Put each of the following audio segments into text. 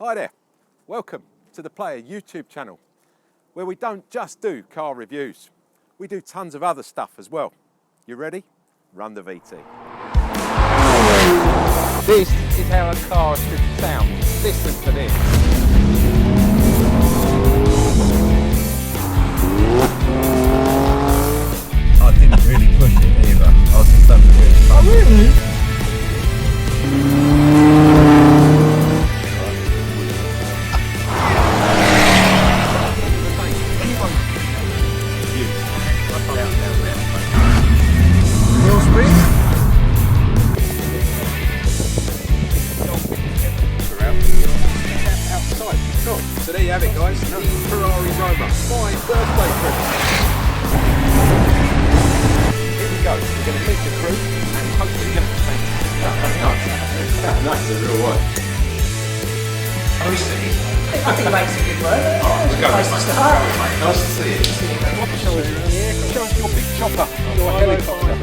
Hi there, welcome to the Player YouTube channel, where we don't just do car reviews, we do tons of other stuff as well. You ready? Run the VT. This is how a car should sound. Listen to this. I didn't really push it either. I was just having a bit of fun. Oh really? So there you have it, guys. Ferrari Roma, my birthday present. Here we go. We're going to meet the crew and hopefully get the thing. Nice, a real one. I think it makes a good work. We're going, mate. Nice to see you. Show us your big chopper, your helicopter.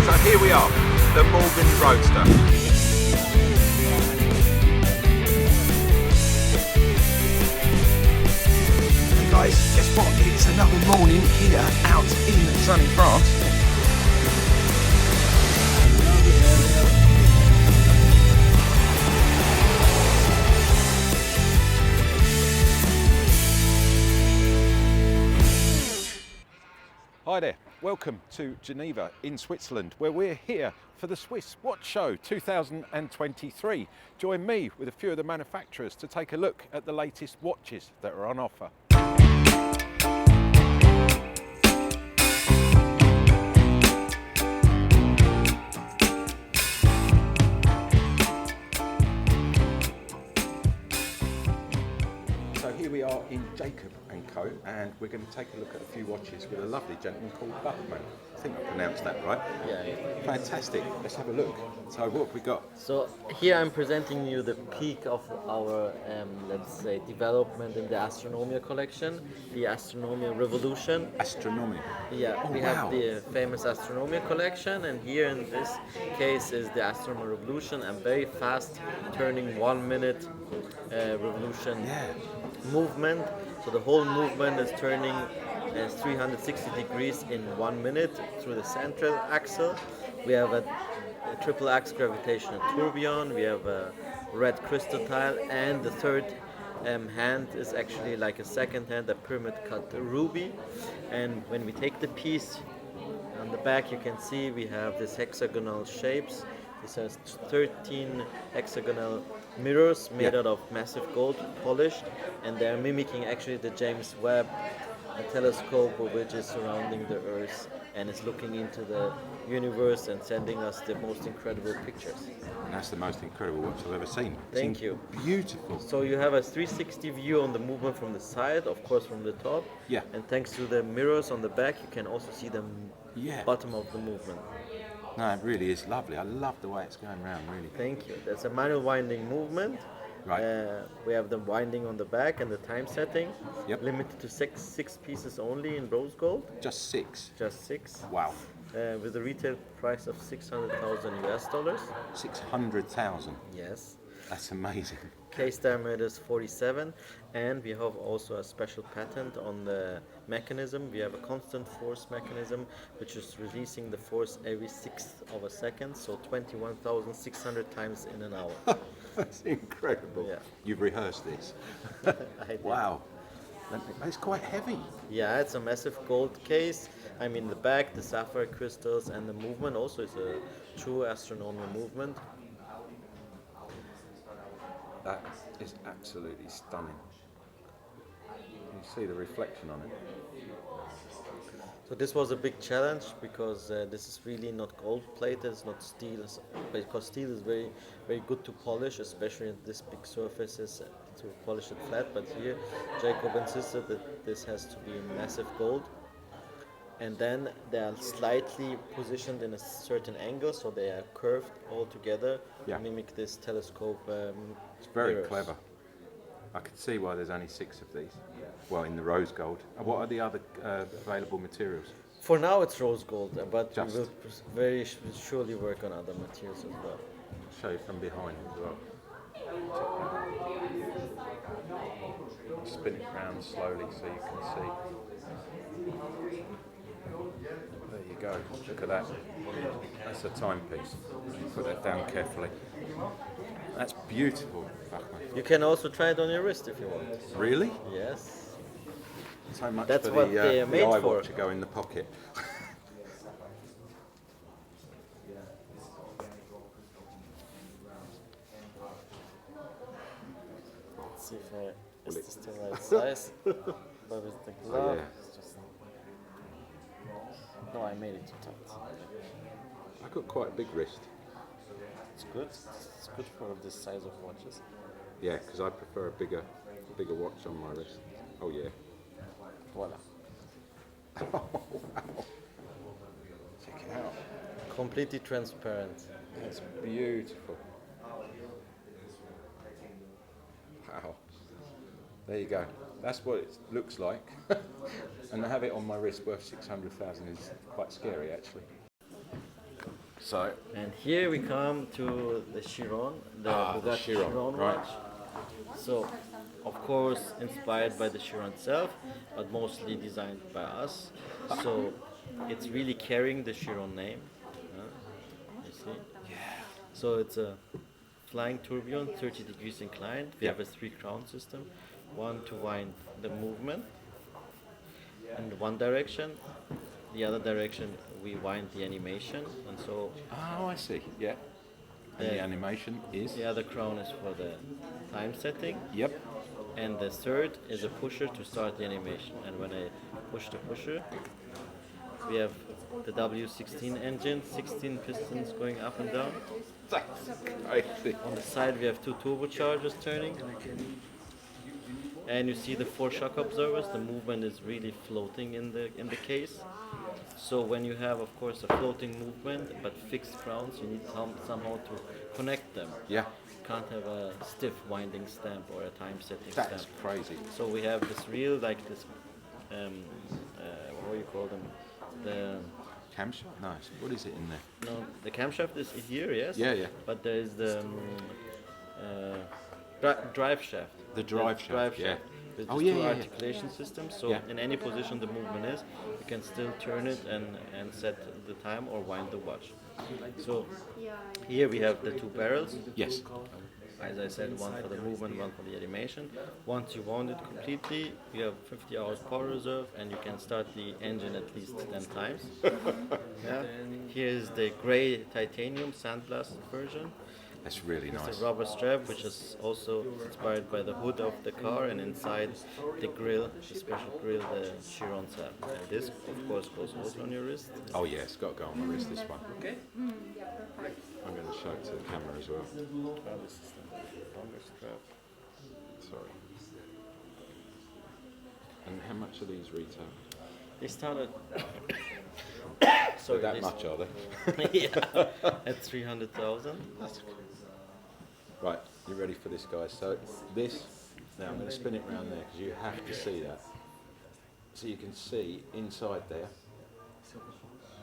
So here we are, the Morgan Roadster. Guys, guess what? It's another morning here out in sunny France. Hi there, welcome to Geneva in Switzerland, where we're here for the Swiss Watch Show 2023. Join me with a few of the manufacturers to take a look at the latest watches that are on offer. So here we are in Jacob & Co, and we're going to take a look at a few watches with a lovely gentleman called Buckman. I think I pronounced that right. Yeah. Fantastic. Let's have a look. So what have we got? So here I'm presenting you the peak of our, let's say, development in the Astronomia collection, the Astronomia Revolution. Astronomia. Yeah, Oh, we wow. have the famous Astronomia collection, and here in this case is the Astronomia Revolution, a very fast turning 1 minute revolution movement. So the whole movement is turning 360 degrees in 1 minute through the central axle. We have a triple axe gravitational tourbillon, we have a red crystal tile, and the third hand is actually like a second hand, a pyramid cut ruby. And when we take the piece on the back, you can see we have this hexagonal shapes. This has 13 hexagonal mirrors made out of massive gold polished, and they're mimicking actually the James Webb telescope, which is surrounding the Earth and is looking into the universe and sending us the most incredible pictures. And that's the most incredible watch I've ever seen. Thank you. Beautiful. So you have a 360 view on the movement from the side, of course from the top. Yeah. And thanks to the mirrors on the back, you can also see the bottom of the movement. No, it really is lovely. I love the way it's going around, really. Thank you. That's a manual winding movement. Right. We have the winding on the back and the time setting. Yep. Limited to six pieces only in rose gold. Just 6. Just 6. Wow. With a retail price of $600,000 US. 600,000. Yes. That's amazing. Case diameter is 47, and we have also a special patent on the mechanism. We have a constant force mechanism, which is releasing the force every 1/6 of a second, so 21,600 times in an hour. That's incredible. Yeah. You've rehearsed this. I did. Wow. It's quite heavy. Yeah, it's a massive gold case. I mean, the back, the sapphire crystals, and the movement also is a true astronomical movement. That is absolutely stunning. You see the reflection on it. So this was a big challenge because this is really not gold plated, it's not steel, because steel is very, very good to polish, especially in this big surfaces to polish it flat. But here, Jacob insisted that this has to be massive gold. And then they are slightly positioned in a certain angle, so they are curved all together to mimic this telescope. It's very mirrors. clever. I can see why there's only 6 of these. Well, in the rose gold. What are the other available materials? For now, it's rose gold, but Just. we will very surely work on other materials as well. I'll show you from behind as well. Check that spin it round slowly so you can see. There you go. Look at that. That's a timepiece. Put that down carefully. That's beautiful. You can also try it on your wrist if you want. Really? Yes. So much That's for what the they are made iWatch for. to go in the pocket. Let's see if is this the right size. But with the glove, yeah. it's just... No, I made it too tight. I've got quite a big wrist. It's good. It's good for this size of watches. Yeah, because I prefer a bigger watch on my wrist. Oh yeah. Voila. Oh, wow. Check it out. Completely transparent. That's beautiful. Wow. There you go. That's what it looks like. And to have it on my wrist worth 600,000 is quite scary actually. So, And here we come to the Chiron, the the Bugatti Chiron, Chiron right. watch. So, of course, inspired by the Chiron itself, but mostly designed by us. So, it's really carrying the Chiron name. You see? yeah. So it's a flying tourbillon, 30 degrees inclined. We Yeah. have a 3-crown system, one to wind the movement in one direction, the other direction we wind the animation, and so Oh, I see. Yeah. And the Yeah. animation is. the other crown is for the time setting, Yep. and the third is a pusher to start the animation. And when I push the pusher, we have the W16 engine, 16 pistons going up and down. That's crazy. On the side we have 2 turbochargers turning. And you see the 4 shock absorbers. The movement is really floating in the case. So when you have, of course, a floating movement but fixed crowns, you need somehow to connect them. Yeah. You can't have a stiff winding stamp or a time setting That's stamp. crazy. So we have this reel like this, what do you call them? The Camshaft? No. What is it in there? no, the camshaft is here, yes. Yeah, yeah. But there is the drive shaft. The drive shaft, yeah. With Oh, these yeah, two yeah, yeah. articulation systems. So Yeah. in any position the movement is, you can still turn it and set the time or wind the watch. So here we have the 2 barrels. Yes. As I said, one for the movement, one for the animation. Once you wound it completely, you have 50 hours power reserve, and you can start the engine at least 10 times. Yeah. Here's the gray titanium sandblasted version. That's really It's nice. a rubber strap, which is also inspired by the hood of the car, and inside the grill, the special grill, the Chirons have. And this, of course, goes also on your wrist. Oh yeah, it's got to go on my wrist, this one. Okay. I'm going to show it to the camera as well. Oh, this is the longer strap. Sorry. And how much are these retail? They started. So Sorry, that they much, are they? yeah, at 300,000. Right, you ready for this, guys? So this, now I'm going to spin it around there because you have to see that. So you can see inside there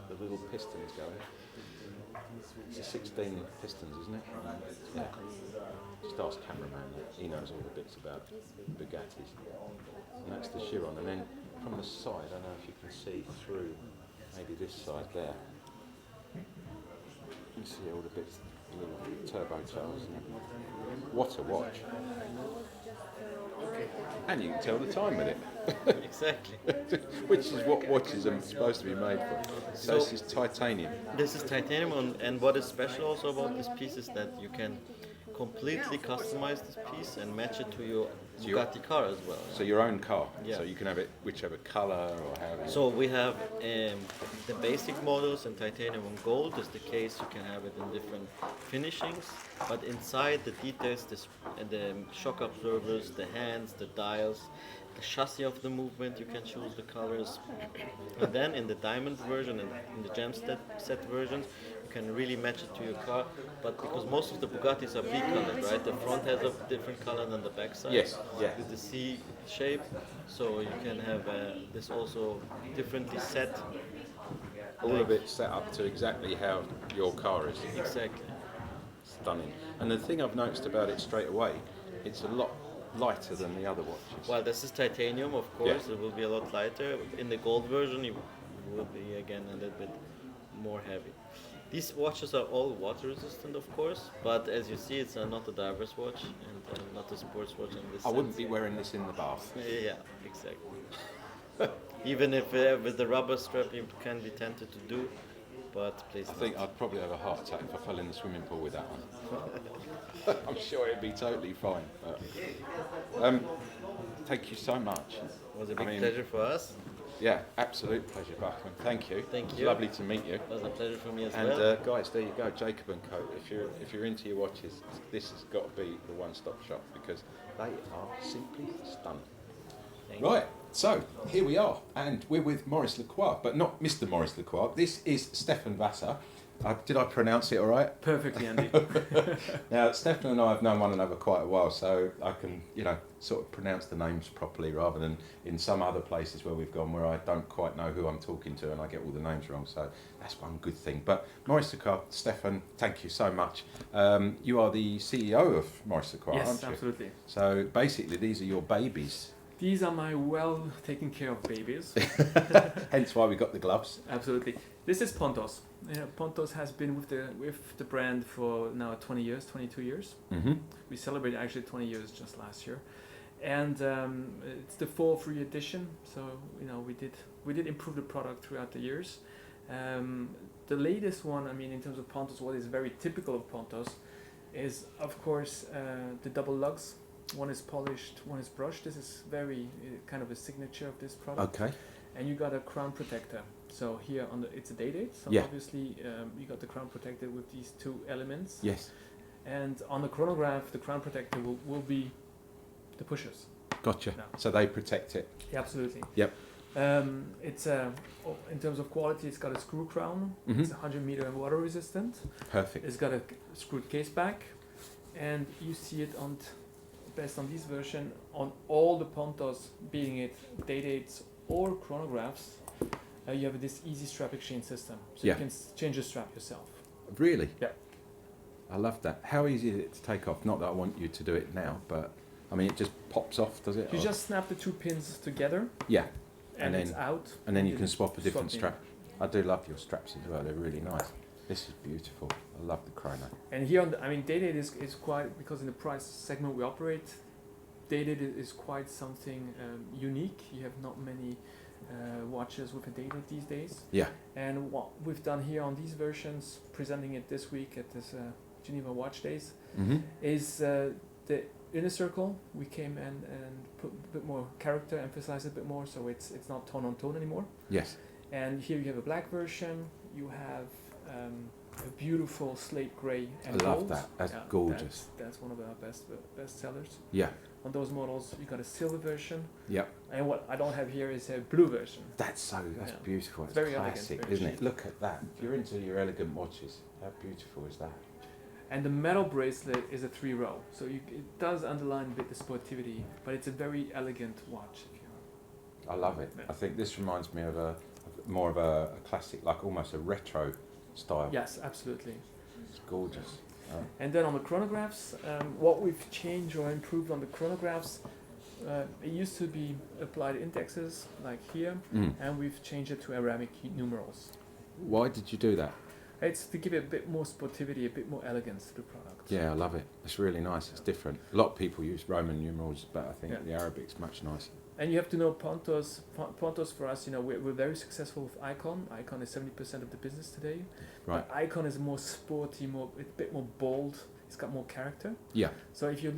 the little pistons going. It's 16 pistons, isn't it? Yeah. Just ask cameraman, he knows all the bits about Bugattis. And that's the Chiron. And then from the side, I don't know if you can see through maybe this side there. You can see all the bits, little turbo tails. What a watch. And you can tell the time with it. Exactly. Which is what watches are supposed to be made for. So this is titanium. This is titanium, and what is special also about this piece is that you can completely customize this piece and match it to your your- Bugatti car as well. So your own car. Yeah. So you can have it whichever colour or however. So we have the basic models in titanium and gold is the case. You can have it in different finishings, but inside the details, the shock absorbers, the hands, the dials, the chassis of the movement, you can choose the colors. And then in the diamond version and in the gem set versions, you can really match it to your car. But because most of the Bugattis are B-colored, right? The front has a different color than the back side. Yes, yeah. With the C shape, so you can have this also differently set. all of it set up to exactly how your car is. Exactly. Stunning. And the thing I've noticed about it straight away, it's a lot lighter than the other watches? Well, this is titanium, of course. It will be a lot lighter. In the gold version, it will be again a little bit more heavy. These watches are all water resistant, of course, but as you see, it's not a diver's watch and not a sports watch in this I wouldn't sense. be wearing this in the bath. Yeah, exactly. Even if with the rubber strap, you can be tempted to do, but please I not. think I'd probably have a heart attack if I fell in the swimming pool with that one. I'm sure it'd be totally fine. But, thank you so much. It was a big pleasure for us. Yeah, absolute pleasure, Bachman. Thank you. Thank It's you. lovely to meet you. It was a pleasure for me as And well. guys, there you go, Jacob and Co. If you're into your watches, this has got to be the one-stop shop because they are simply stunning. Thank you. Right, so here we are, and we're with Maurice Lacroix, but not Mr. Maurice Lacroix. This is Stefan Wasser. Did I pronounce it all right? Perfectly, Andy. Now, Stefan and I have known one another quite a while, so I can, sort of pronounce the names properly rather than in some other places where we've gone where I don't quite know who I'm talking to and I get all the names wrong. So that's one good thing. But Maurice Lacroix, Stefan, thank you so much. You are the CEO of Maurice Lacroix, Yes, aren't you? absolutely. So basically, these are your babies. These are my well taken care of babies. Hence why we got the gloves. Absolutely. This is Pontos. Pontos has been with the brand for now 20 years, 22 years. Mm-hmm. We celebrated actually 20 years just last year, and it's the 4th edition. So we did improve the product throughout the years. The latest one, I mean, in terms of Pontos, what is very typical of Pontos is of course the double lugs. One is polished, one is brushed. This is very kind of a signature of this product. Okay. And you got a crown protector. So here it's a date. So Yeah. obviously you got the crown protector with these 2 elements. Yes. And on the chronograph, the crown protector will be the pushers. Gotcha. No. So they protect it. Yeah, absolutely. Yep. It's in terms of quality, it's got a screw crown. Mhm. It's 100 meter and water resistant. Perfect. It's got a screwed case back, and you see it based on this version on all the Pontos, being it dates or chronographs. You have this easy strap exchange system, so Yeah. you can change the strap yourself. Really? Yeah. I love that. How easy is it to take off? Not that I want you to do it now, but I mean, it just pops off, does it? You Or- just snap the 2 pins together, yeah, and And it's then- out. and then you can swap a different in. strap. I do love your straps as well. They're really nice. This is beautiful. I love the chrono. And here, dated is quite, because in the price segment we operate, dated is quite something unique. You have not many watches with a dated these days. Yeah. And what we've done here on these versions, presenting it this week at this Geneva Watch Days, Mm-hmm. is the inner circle. We came and put a bit more character, emphasize it a bit more, so it's not tone on tone anymore. Yes. And here you have a black version. You have a beautiful slate grey I and love gold. that. That's Yeah, gorgeous. That's one of our best sellers. Yeah. On those models, you got a silver version, Yep. and what I don't have here is a blue version. That's Yeah. beautiful. It's Very elegant, classic, very isn't it? chic. Look at that. If you're into your elegant watches, how beautiful is that? And the metal bracelet is a 3-row, so it does underline a bit the sportivity, but it's a very elegant watch. If you I love it. Yeah. I think this reminds me of more of a classic, like almost a retro style. Yes, absolutely. It's gorgeous. And then on the chronographs, what we've changed or improved on the chronographs, it used to be applied indexes like here, Mm. and we've changed it to Arabic numerals. Why did you do that? It's to give it a bit more sportivity, a bit more elegance to the product. Yeah, I love it. It's really nice. It's different. A lot of people use Roman numerals, but I think Yeah. the Arabic's much nicer. And you have to know Pontos. Pontos for us, we're very successful with Icon. Icon is 70% of the business today. Right. But Icon is more sporty, a bit more bold. It's got more character. Yeah. So if you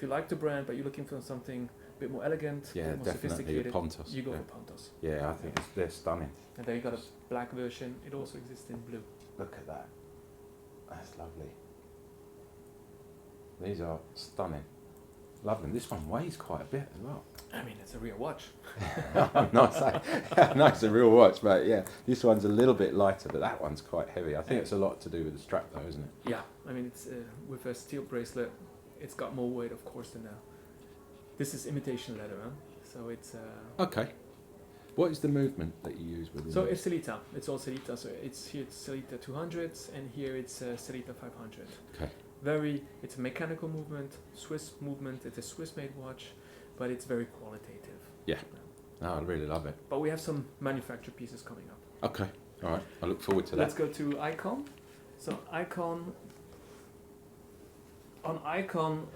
like the brand, but you're looking for something a bit more elegant, a Yeah, bit more definitely. sophisticated, Pontos. you go yeah. for Pontos. Yeah, I think they're stunning. And then you got a black version. It also exists in blue. Look at that. That's lovely. These are stunning. Love them. This one weighs quite a bit as well. I mean, it's a real watch. Nice, a real watch, mate. Yeah, this one's a little bit lighter, but that one's quite heavy. I think it's a lot to do with the strap, though, isn't it? Yeah, I mean, it's with a steel bracelet, it's got more weight, of course, than this is imitation leather, huh? So it's Okay. What is the movement that you use within? so it? it's Celita. It's all Celita. So it's here it's Celita 200s, and here it's Celita 500. Okay. It's a mechanical movement, Swiss movement. It's a Swiss-made watch, but it's very qualitative. Yeah. No, I really love it. But we have some manufactured pieces coming up. Okay. All right. I look forward to Let's that. go to Icon. So Icon. On Icon,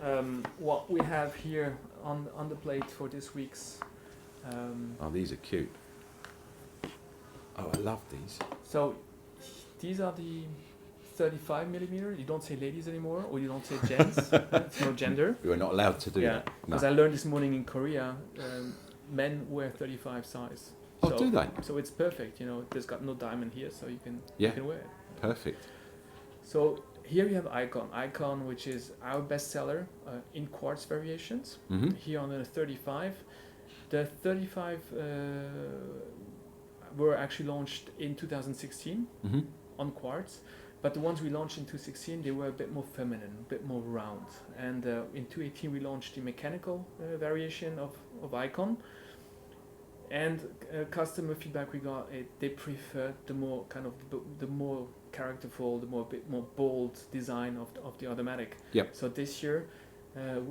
what we have here on the plate for this week's. Oh, these are cute. Oh, I love these. So these are the 35 millimeter. You don't say ladies anymore, or you don't say gents. It's no gender. You are not allowed to do Yeah, that. No. because I learned this morning in Korea, men wear 35 size. Oh, So- do they? So it's perfect. You know, there's got no diamond here, so you can wear it. Perfect. So here you have Icon. Icon, which is our bestseller in quartz variations. Mm-hmm. Here on the 35. The 35 were actually launched in 2016 Mm-hmm. on quartz, but the ones we launched in 2016, they were a bit more feminine, a bit more round. And in 2018 we launched the mechanical variation of Icon. And customer feedback we got, they preferred the more kind of the more characterful, bit more bold design of the automatic. Yep. So this year,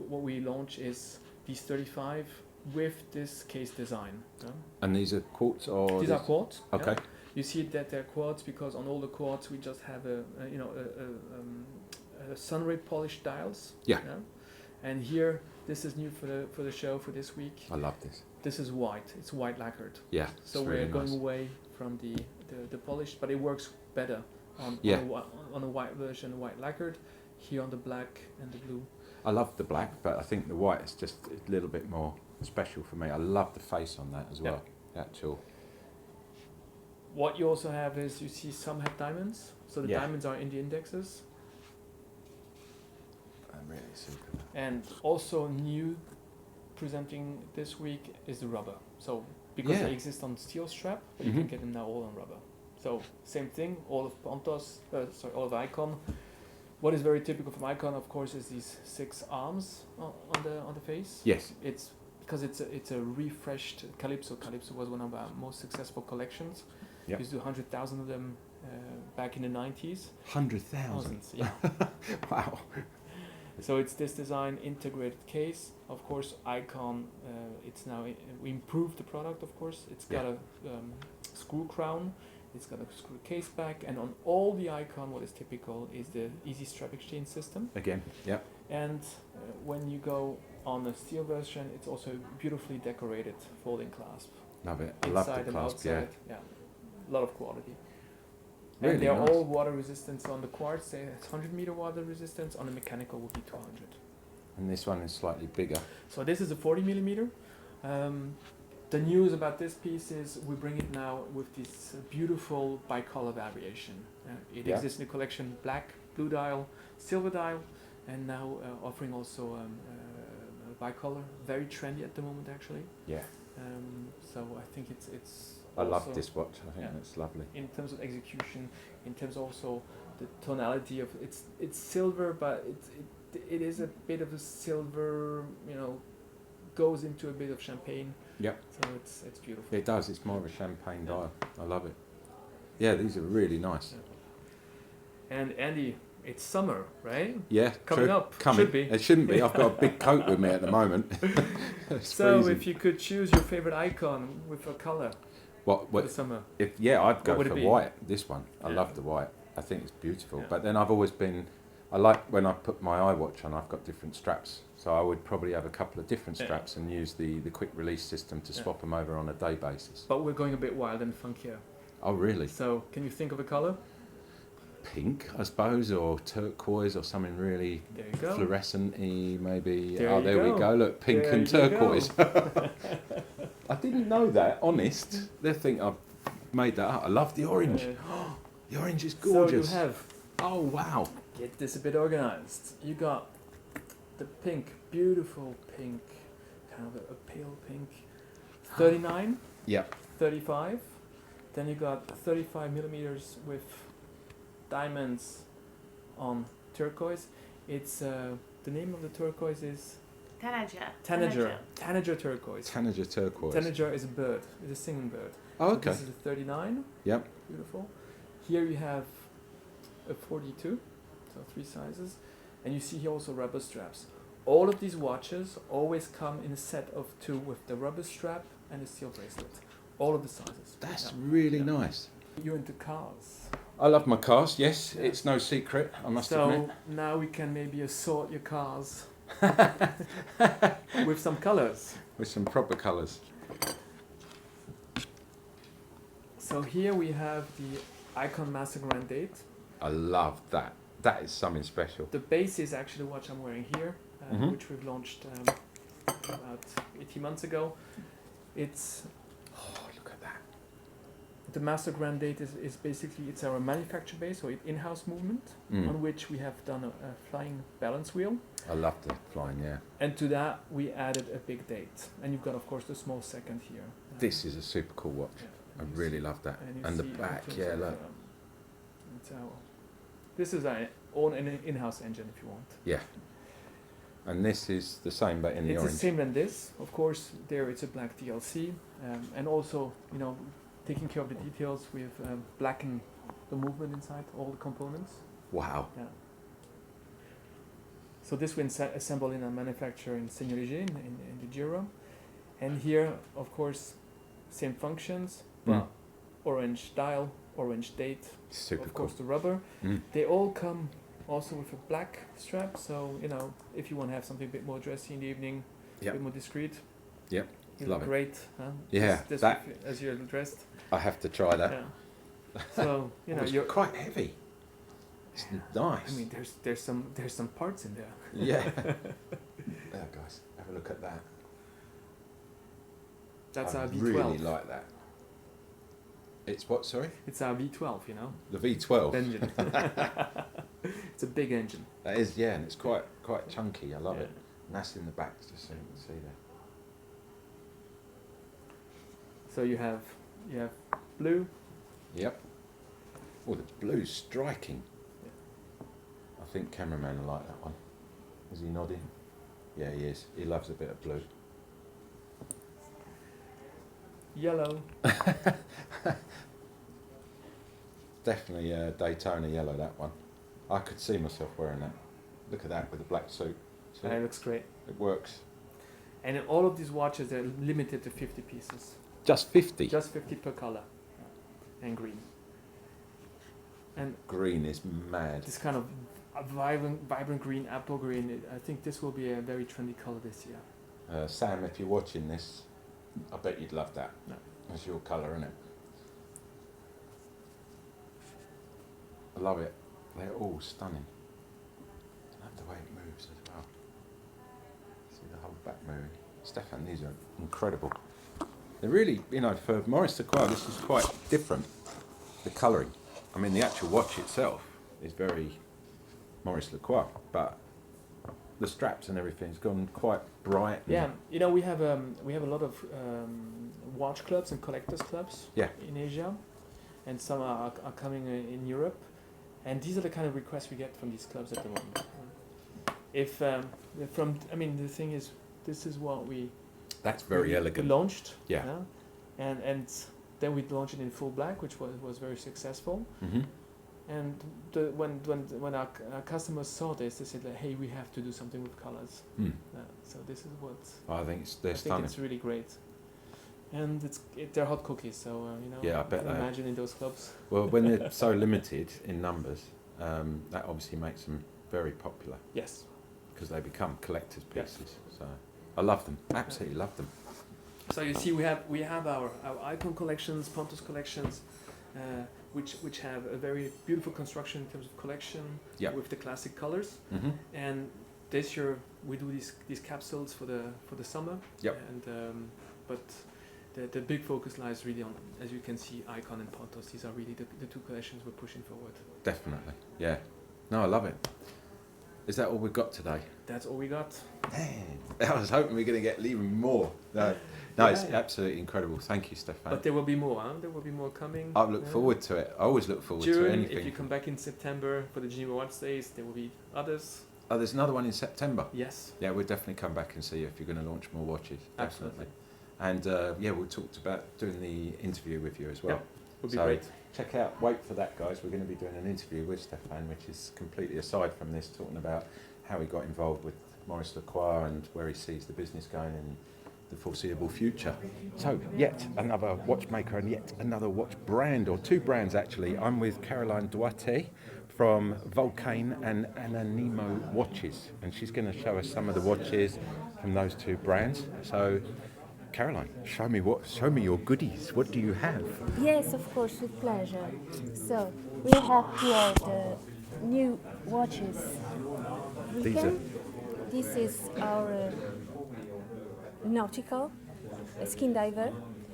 what we launch is these 35 with this case design. And these are quartz or These are quartz. yeah. Okay. You see that they're quartz because on all the quartz we just have a sunray polished dials. Yeah. And here, this is new for the show for this week. I love this. This is white. It's white lacquered. Yeah. So it's we're really going nice. away from the polished, but it works better on a white version, white lacquered. Here on the black and the blue. I love the black, but I think the white is just a little bit more special for me. I love the face on that as well. The actual. What you also have is you see some have diamonds. So the Yeah. diamonds are in the indexes. I'm really super. And also new presenting this week is the rubber. So because Yeah. they exist on steel strap, but you Mhm. can get them now all on rubber. So same thing, all of Pontos, all of Icon. What is very typical from Icon, of course, is these 6 arms on the face. Yes. It's because it's a refreshed Calypso. Calypso was one of our most successful collections. Yep. We used to do 100,000 of them back in the 90s. 100,000. Thousands, yeah. Wow. So it's this design integrated case. Of course, Icon. It's now we improved the product. Of course, it's got a screw crown. It's got a screw case back, and on all the Icon, what is typical is the easy strap exchange system. Again. Yep. And when you go on the steel version, it's also beautifully decorated folding clasp. Love it. I Inside love the and clasp. outside. Yeah. A lot of quality. Really And they're nice. all water resistant. So on the quartz, they have 100 meter water resistance. On the mechanical, would be 200. And this one is slightly bigger. So this is a 40 millimeter. The news about this piece is we bring it now with this beautiful bicolor variation. It Yeah. exists in the collection black, blue dial, silver dial, and now offering also bicolor. Very trendy at the moment, actually. Yeah. So I think it's. I love also, this watch. I think yeah. it's lovely. in terms of execution, in terms also the tonality of it's silver, but it is a bit of a silver, goes into a bit of champagne. Yep. So it's beautiful. It does. It's more of a champagne dial. I love it. Yeah, these are really nice. And Andy, it's summer, right? Yeah. Coming true. up. Coming. Should be. It shouldn't be. I've got a big coat with me at the moment. It's So freezing. if you could choose your favorite icon with a color for what the summer, I'd go would it for be? white. This one. I Yeah. love the white. I think it's beautiful. Yeah. But then I've always been. I like when I put my iWatch on. I've got different straps, so I would probably have a couple of different Yeah. straps and use the quick release system to Yeah. swap them over on a day basis. but we're going a bit wild and funkier. Oh, really? So can you think of a color? Pink, I suppose, or turquoise, or something really There you go. fluorescent-y, maybe. There Oh, you there we go. go. Look, pink There and you go. turquoise. I didn't know that. Honest, they think I've made that up. I love the orange. The orange is gorgeous. So you have. Oh wow. Get this a bit organized. You got the pink, beautiful pink, kind of a pale pink. 39, Yep. 35. Then you got 35 millimeters with diamonds on turquoise. It's the name of the turquoise is Tanager. Tanager turquoise. Tanager turquoise. Tanager is a bird. It's a singing bird. Oh, So okay. this is a 39. Yep. Beautiful. Here you have a 42, so 3 sizes. And you see here also rubber straps. All of these watches always come in a set of 2 with the rubber strap and a steel bracelet. All of the sizes. That's Yeah. really Yeah. nice. You're into cars. I love my cars, yes. Yeah. It's no secret, I must So admit. now we can maybe assort your cars with some colors. With some proper colours. So here we have the Icon Master Grand Date. I love that. That is something special. The base is actually the watch I'm wearing here, Mhm. which we've launched about 18 months ago. It's Oh, look at that. the Master Grand Date is basically it's our manufacture base, so in-house movement Mm. on which we have done a flying balance wheel, I love the flying, yeah. and to that we added a big date, and you've got of course the small second here. This is a super cool watch. Yeah, I and you really see- love that. you And the see in back, terms yeah, of, look. it's our, this is our own in-house engine if you want. Yeah. And this is the same, but in the It's orange. the same than this. Of course, there it's a black DLC, and also, you know, taking care of the details, we've blackened the movement inside, all the components. Wow. Yeah. So this we assemble in a manufacturer in Seigneur-Léger in the Jura. And here, of course, same functions, but orange dial, orange date, Super of cool. course the rubber. Mm. They all come also with a black strap, so you know if you want to have something a bit more dressy in the evening, a Yep. bit more discreet. Yep, You love look it. great, huh? Yeah, This that- as you're dressed. I have to try that. Yeah. So you know Oh, it's you're. quite heavy. It's nice. I mean, there's some parts in there. yeah. There, guys, have a look at that. That's I our V12. really like that. It's what, sorry? It's our V12, you know, The V12. engine. It's a big engine. That is, yeah, and it's quite chunky. I love Yeah. it. And that's in the back, just so you can see there. So you have blue. Yep. Oh, the blue's striking. I think cameraman will like that one. Is he nodding? Yeah, he is. He loves a bit of blue. Yellow. Definitely Daytona yellow, that one. I could see myself wearing that. Look at that with the black suit. See? And it looks great. It works. And in all of these watches, they're limited to 50 pieces. Just 50. Just 50 per color. And green. And Green is mad. this kind of a vibrant green, apple green, I think this will be a very trendy color this year. Sam, if you're watching this, I bet you'd love that. No. That's your colour, isn't it? I love it. They're all stunning. I love the way it moves as well. See the whole back moving. Stefan, these are incredible. They're really, you know, for Maurice Lacroix, this is quite different. The colouring. I mean, the actual watch itself is very Maurice Lacroix, but the straps and everything's gone quite bright. and- Yeah, you know, we have a lot of watch clubs and collectors clubs Yeah. in Asia, and some are coming in Europe, and these are the kind of requests we get from these clubs at the moment. If the thing is, this is what we That's very we elegant. launched, Yeah. and then we launched it in full black, which was very successful. Mm-hmm. And when our customers saw this, they said, like, "Hey, we have to do something with colors." So this is what I think they're I think stunning. it's really great, and they're hot cookies. So you know, Yeah, I bet can they are. imagine in those clubs. Well, when they're so limited in numbers, that obviously makes them very popular Yes. because they become collector's Yeah. pieces. So I love them. Absolutely love them. So you see, we have our Icon collections, Pontus collections, which have a very beautiful construction in terms of collection Yep. with the classic colors. Mm-hmm. And this year we do these capsules for the summer. Yep. And but the big focus lies really on, as you can see, Icon and Pontos. These are really the two collections we're pushing forward. Definitely. Yeah. No, I love it. Is that all we've got today? That's all we got. I was hoping we were going to get even more. No, it's Yeah. absolutely incredible. Thank you, Stefan. But there will be more. Huh? There will be more coming. I look forward to it. I always look forward to June, anything. if you come back in September for the Geneva Watch Days, there will be others. Oh, there's another one in September. Yes. Yeah, we'll definitely come back and see if you're going to launch more watches. Absolutely. And yeah, we talked about doing the interview with you as well. Yep. Would be So great. check out, wait for that, guys. We're going to be doing an interview with Stefan, which is completely aside from this, talking about how he got involved with Maurice Lacroix and where he sees the business going in the foreseeable future. So, yet another watchmaker and yet another watch brand, or two brands actually. I'm with Caroline Duarte from Vulcane and Ananimo Watches, and she's going to show us some of the watches from those two brands. So, Caroline, show me your goodies. What do you have? Yes, of course, with pleasure. So we have here the new watches. These are This is our nautical skin diver.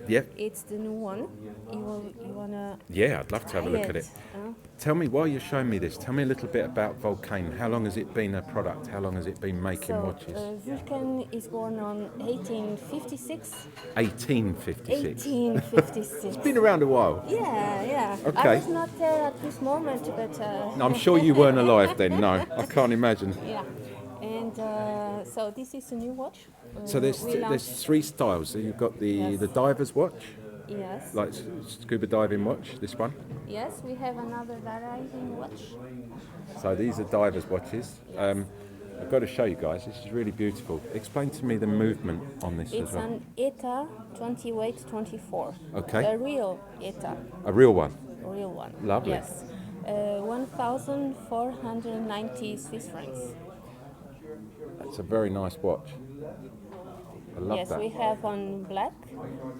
yeah. It's the new one. You wanna? Yeah, I'd love to have a try look at it. Huh? Tell me, while you're showing me this, tell me a little bit about Vulcane. How long has it been a product? How long has it been making So watches? Vulcan is born on 1856. 1856. 1856. It's been around a while. Yeah. Okay. I was not there at this moment, but. No, I'm sure you weren't alive then. No, I can't imagine. Yeah, and so this is a new watch. So there's we launched- three styles. So you've got the diver's watch, Yes. like scuba diving watch. This one. Yes, we have another diving watch. So these are diver's watches. I've got to show you guys. This is really beautiful. Explain to me the movement on this It's as well. an ETA 20 weight 24. Okay. A real ETA, A real one. real one. Lovely. Yes. 1,490 Swiss francs. It's a very nice watch. I love Yes, that. we have on black,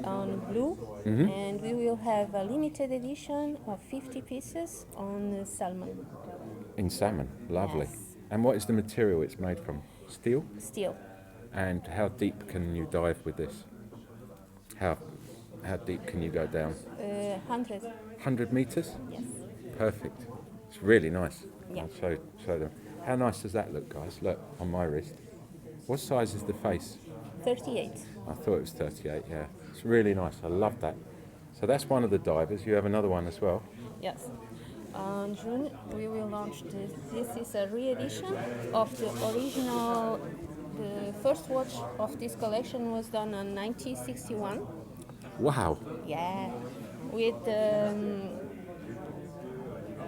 on blue, and we will have a limited edition of 50 pieces on salmon In salmon. Lovely. Yes. And what is the material it's made from? Steel? steel. And how deep can you dive with this? How deep can you go down? 100. 100 meters? Yes. Perfect. It's really nice. Yeah. I'll show them. How nice does that look, guys? Look, on my wrist. What size is the face? 38. I thought it was 38, yeah. It's really nice. I love that. So that's one of the divers. You have another one as well. Yes. On June, we will launch this. This is a re-edition of the original. The first watch of this collection was done in 1961. Wow. Yeah. With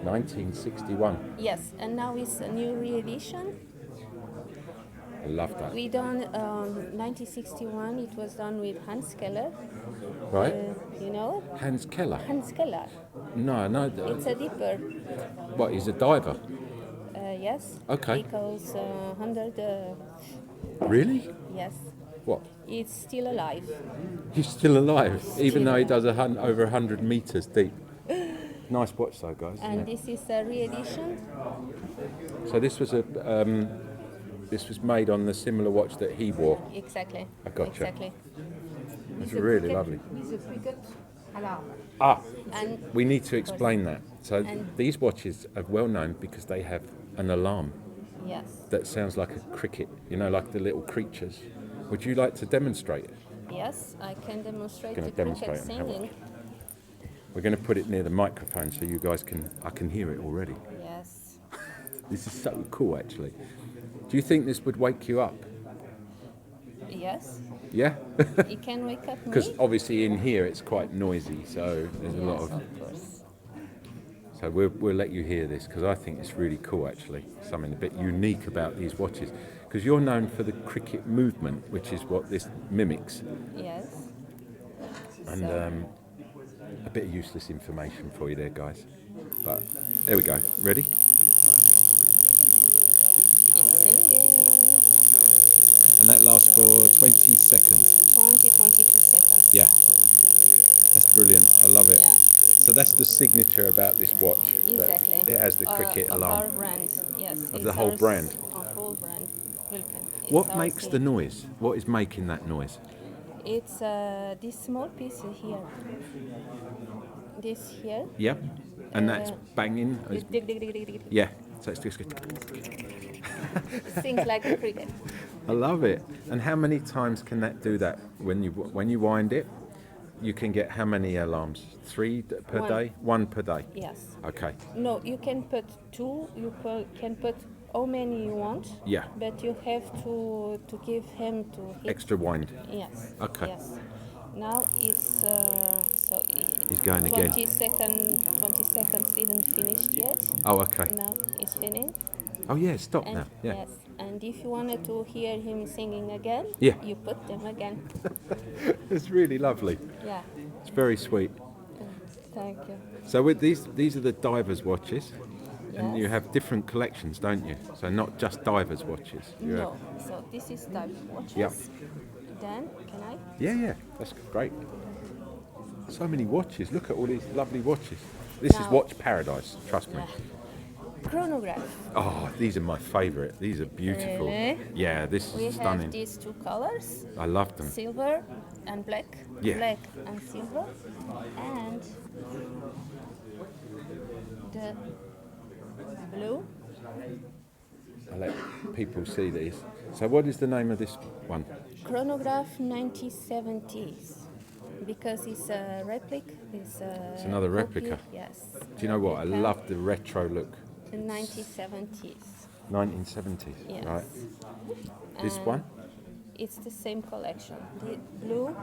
1961. yes, and now it's a new re-edition. I love that. We done 1961. It was done with Hans Keller. Right? You know Hans Keller. Hans Keller. No. It's a dipper. What, he's a diver? Yes. Okay. He goes 100. Really? Yes. What? It's still alive. He's still alive, even though he Still does over 100 meters deep. Nice watch though, guys. isn't And it? this is a re-edition. So this was this was made on the similar watch that he wore. Exactly. I gotcha. Exactly. It's really lovely. With a cricket alarm. Ah, And we need to explain that. So And- these watches are well known because they have an alarm yes. that sounds like a cricket, you know, like the little creatures. Would you like to demonstrate it? Yes, I can demonstrate Gonna the cricket demonstrate it, have a singing. We're going to put it near the microphone so you guys I can hear it already. Yes. This is so cool, actually. Do you think this would wake you up? Yes. Yeah? It can wake up me. Because obviously in here it's quite noisy, so there's a lot Yes, of... of course. So we'll let you hear this because I think it's really cool, actually. Something a bit unique about these watches. Because you're known for the cricket movement, which is what this mimics. Yes. And So, a bit of useless information for you there, guys. But there we go. Ready? it's singing. And that lasts for 20 seconds. 22 seconds. Yeah. That's brilliant. I love it. Yeah. So that's the signature about this watch. that Exactly. It has the cricket Of alarm. our brand. Yes. Of it's the whole ours- brand. Of whole brand. Vulcan. It's What our makes the signature. noise? What is making that noise? It's this small piece here. This here. Yeah. And that's Uh, banging. It's dig, dig, dig, dig, dig. Yeah. So it's just. Sings like a cricket. I love it. And how many times can that do that? When you wind it, you can get how many alarms? 3 per One. day? 1 per day. Yes. Okay. No, you can put 2. You can put how many you want. Yeah. But you have to give him to hit. Extra wind. Yes. Okay. Yes. Now it's so. He's going again. 20 seconds isn't finished yet. Oh, okay. Now it's finished. Oh yeah, stop And now. Yeah. yes, And if you wanted to hear him singing again, Yeah. you put them again. It's really lovely. Yeah, It's very sweet. thank you. So with these are the divers watches, and you Yes. have different collections, don't you? So not just divers watches. You No, so this is type watches. Yep. Then, can I? Yeah, that's great. So many watches. Look at all these lovely watches. This is Now- watch paradise. Trust me. Yeah. Chronograph. Oh, these are my favourite. These are beautiful. Really? Yeah, this We is have stunning. these two colors, I love them. silver and black. Yeah. Black and silver. And the blue. I let people see these. So what is the name of this one? Chronograph 1970s. Because it's a replica. It's another copy, replica. Yes. Do you know what? I replica. love the retro look. The 1970s. 1970s. Yes. Right. This And one It's the same collection. The blue,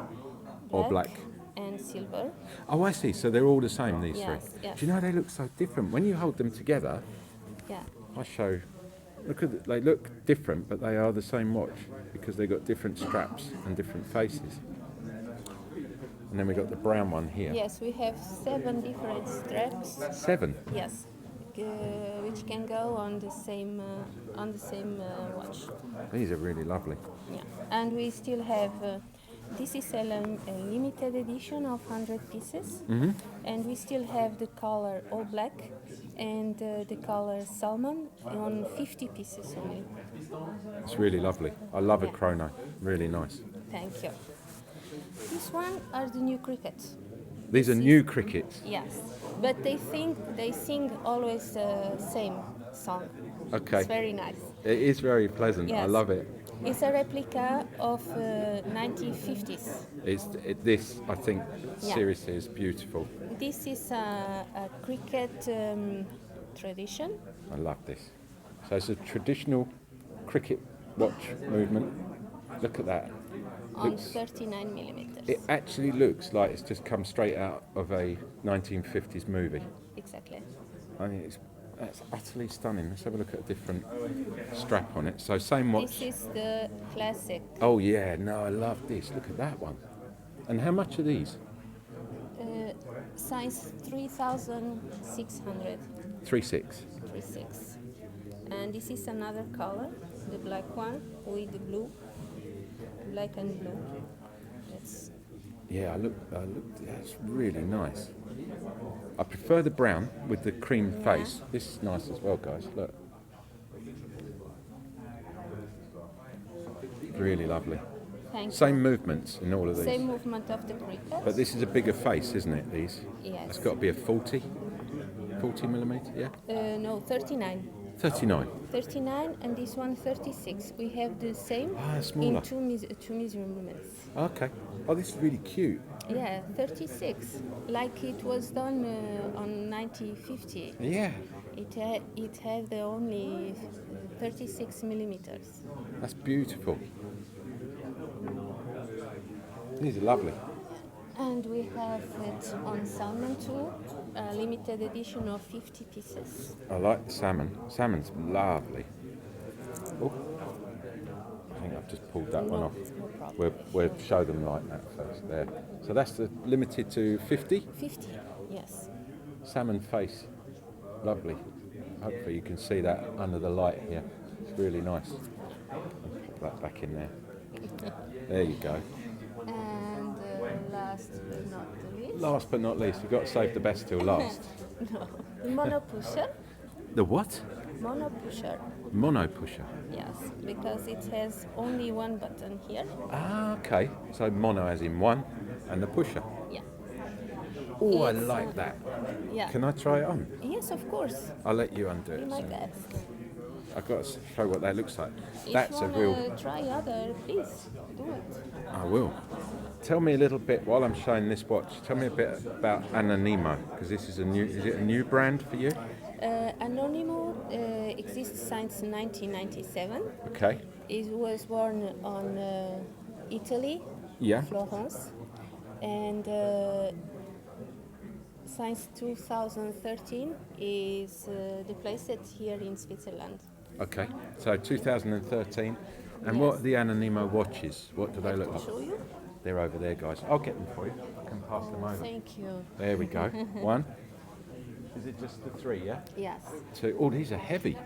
or black? and silver. Oh, I see. So they're all the same. These Yes, three. yes. Do you know they look so different when you hold them together? Yeah. I show. Look at they look different, but they are the same watch because they've got different straps and different faces. And then we got the brown one here. Yes, we have 7 different straps. 7. Yes, which can go on the same watch. These are really lovely. Yeah, and we still have. This is a limited edition of 100 pieces, and we still have the color all black and the color salmon on 50 pieces only. It's really lovely. I love a Yeah. chrono. Really nice. Thank you. This one are the new crickets. These are new crickets. Yes, but they sing always the same song. Okay. It's very nice. It is very pleasant. I Yes. love it. It's a replica of 1950s. This, I think, Yeah. seriously is beautiful. This is a cricket tradition. I love this. So it's a traditional cricket watch movement. Look at that. On Looks- 39 millimeters. It actually looks like it's just come straight out of a 1950s movie. Exactly. I think that's utterly stunning. Let's have a look at a different strap on it. So same watch. This is the classic. Oh yeah, no, I love this. Look at that one. And how much are these? Size 3600. 3.6. 36. And this is another color, the black one with the blue. Black and blue. That's Yeah, that's really nice. I prefer the brown with the cream face. This is nice as well, guys. Look. Really lovely. thank Same movements in all of you. these. Same movement of the cricket. But this is a bigger face, isn't it, these? Yes. It's got to be a 40 millimetre, yeah? No, 39. 39. 39 and this one 36. We have the same smaller. in two measurements. Okay. Oh, this is really cute. Yeah, 36. Like it was done on 1950. Yeah. It had the only 36 millimeters. That's beautiful. These are lovely. And we have it on salmon too, a limited edition of 50 pieces. I like the salmon. Salmon's lovely. Oh, I think I've just pulled that one No, off. no problem. We'll show them like that first. There. So that's the limited to 50. 50, yes. Salmon face. Lovely. Hopefully you can see that under the light here. It's really nice. I'll put that back in there. There you go. And last but not the least, Last but not least, we've got to save the best till last. no, the mono pusher. The what? Mono pusher, Mono pusher. yes, because it has only one button here. Ah, okay. So mono as in one, and the pusher. Yeah. Oh, I It's, like that. Yeah. Can I try it on? Yes, of course. I'll let you undo Be it. my So guest. I've got to show what that looks like. If That's you a wanna real. try other, please do it. I will. Tell me a little bit while I'm showing this watch. Tell me a bit about Anonimo, because this is a new. Is it a new brand for you? Anonimo exists since 1997. Okay. It was born on Italy, Yeah. Florence, and since 2013 is the place that's here in Switzerland. Okay, so 2013. And Yes. what are the Anonimo watches? What do they look like? Show you? They're over there, guys. I'll get them for you. I can pass them over. Thank you. There we go. One. Is it just the three, yeah? Yes. Two. Oh, these are heavy.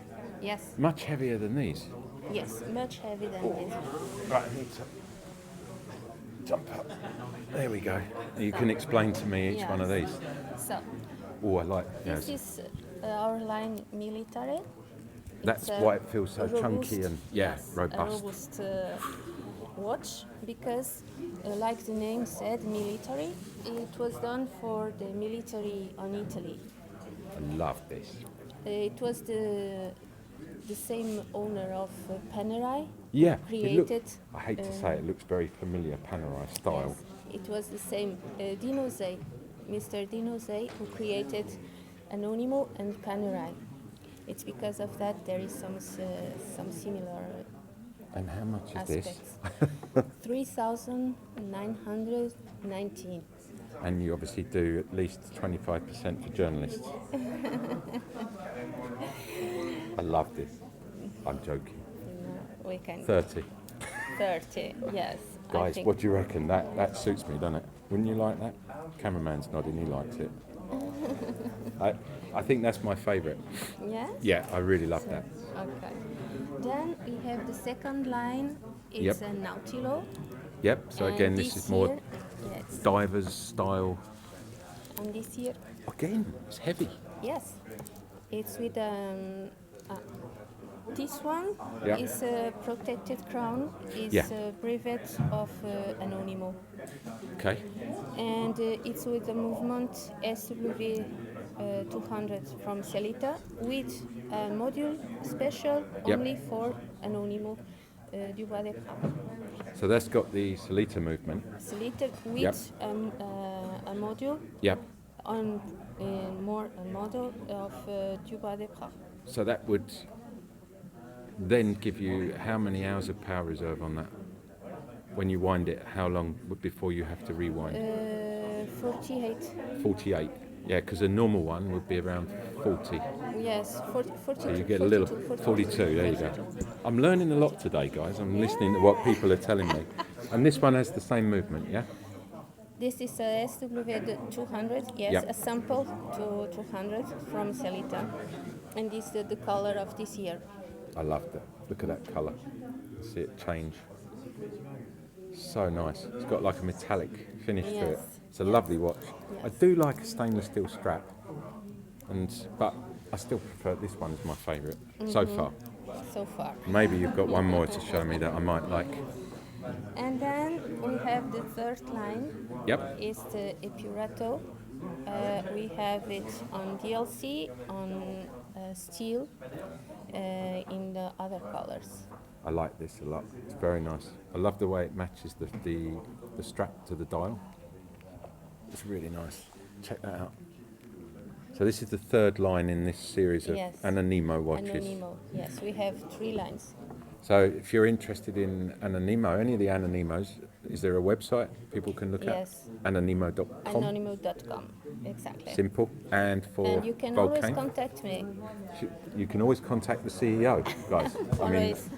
Yes. Much heavier than these. Yes. Much heavier than this. Right, I need to jump up. There we go. You can explain to me each one of these. So Oh, I like this is our line military. That's It's a why it feels so robust- chunky and yes, a robust. robust watch because, like the name said, military. It was done for the military on Italy. I love this. It was the same owner of Panerai. Yeah, Created. I hate to say it looks very familiar, Panerai style. Yes, it was the same. Dino Zay, Mr. Dino Zay, who created Anonimo and Panerai. It's because of that there is some similar And how much is aspects. 3,919. this? And you obviously do at least 25% for journalists. I love this. I'm joking. We can 30. 30. Yes. I Guys, think what do you reckon? That suits me, doesn't it? Wouldn't you like that? Cameraman's nodding, he likes it. I think that's my favourite. Yes. Yeah, I really love that. Okay. Then we have the second line. It's Yep. a Nautilo. Yep, so And again, this is more year, yes. divers style. And this year, Again, it's heavy. yes, it's with this one Yeah. is a protected crown. Is Yeah. a brevet of Anonimo, Okay, and it's with the movement SW 200 from Celita with a module special Yep. only for Anonimo du Bois des Pras. so that's got the Salita movement. Celita with Yep. a module Yep, on more a model of du Bois des Pras. so that would then give you how many hours of power reserve on that? When you wind it, how long before you have to rewind? 48. 48. Yeah, because a normal one would be around 40. Yes, 42. So you get a little 42. There you go. I'm learning a lot today, guys. I'm listening to what people are telling me. And this one has the same movement, yeah? This is a SW 200, yes, Yep. a sample to 200 from Celita. And this is the color of this year. I love that. Look at that colour. See it change. So nice. It's got like a metallic finish to it. Yes. It's a lovely watch. I Yes. do like a stainless steel strap, but I still prefer this one as my favourite so far. So far. Maybe you've got one more to show me that I might like. And then we have the third line. Yep. Is the Epurato. We have it on DLC, on steel, in the other colors. I like this a lot. It's very nice. I love the way it matches the strap to the dial. It's really nice. Check that out. So this is the third line in this series of Yes. Anonimo watches. Anonimo. Yes, we have 3 lines. So if you're interested in Anonimo, any of the Anonimos, is there a website people can look Yes. at? Anonimo.com. Anonimo.com. Exactly. Simple. And for And you can always Volcane, contact me. you can always contact the CEO, guys. I mean, Always.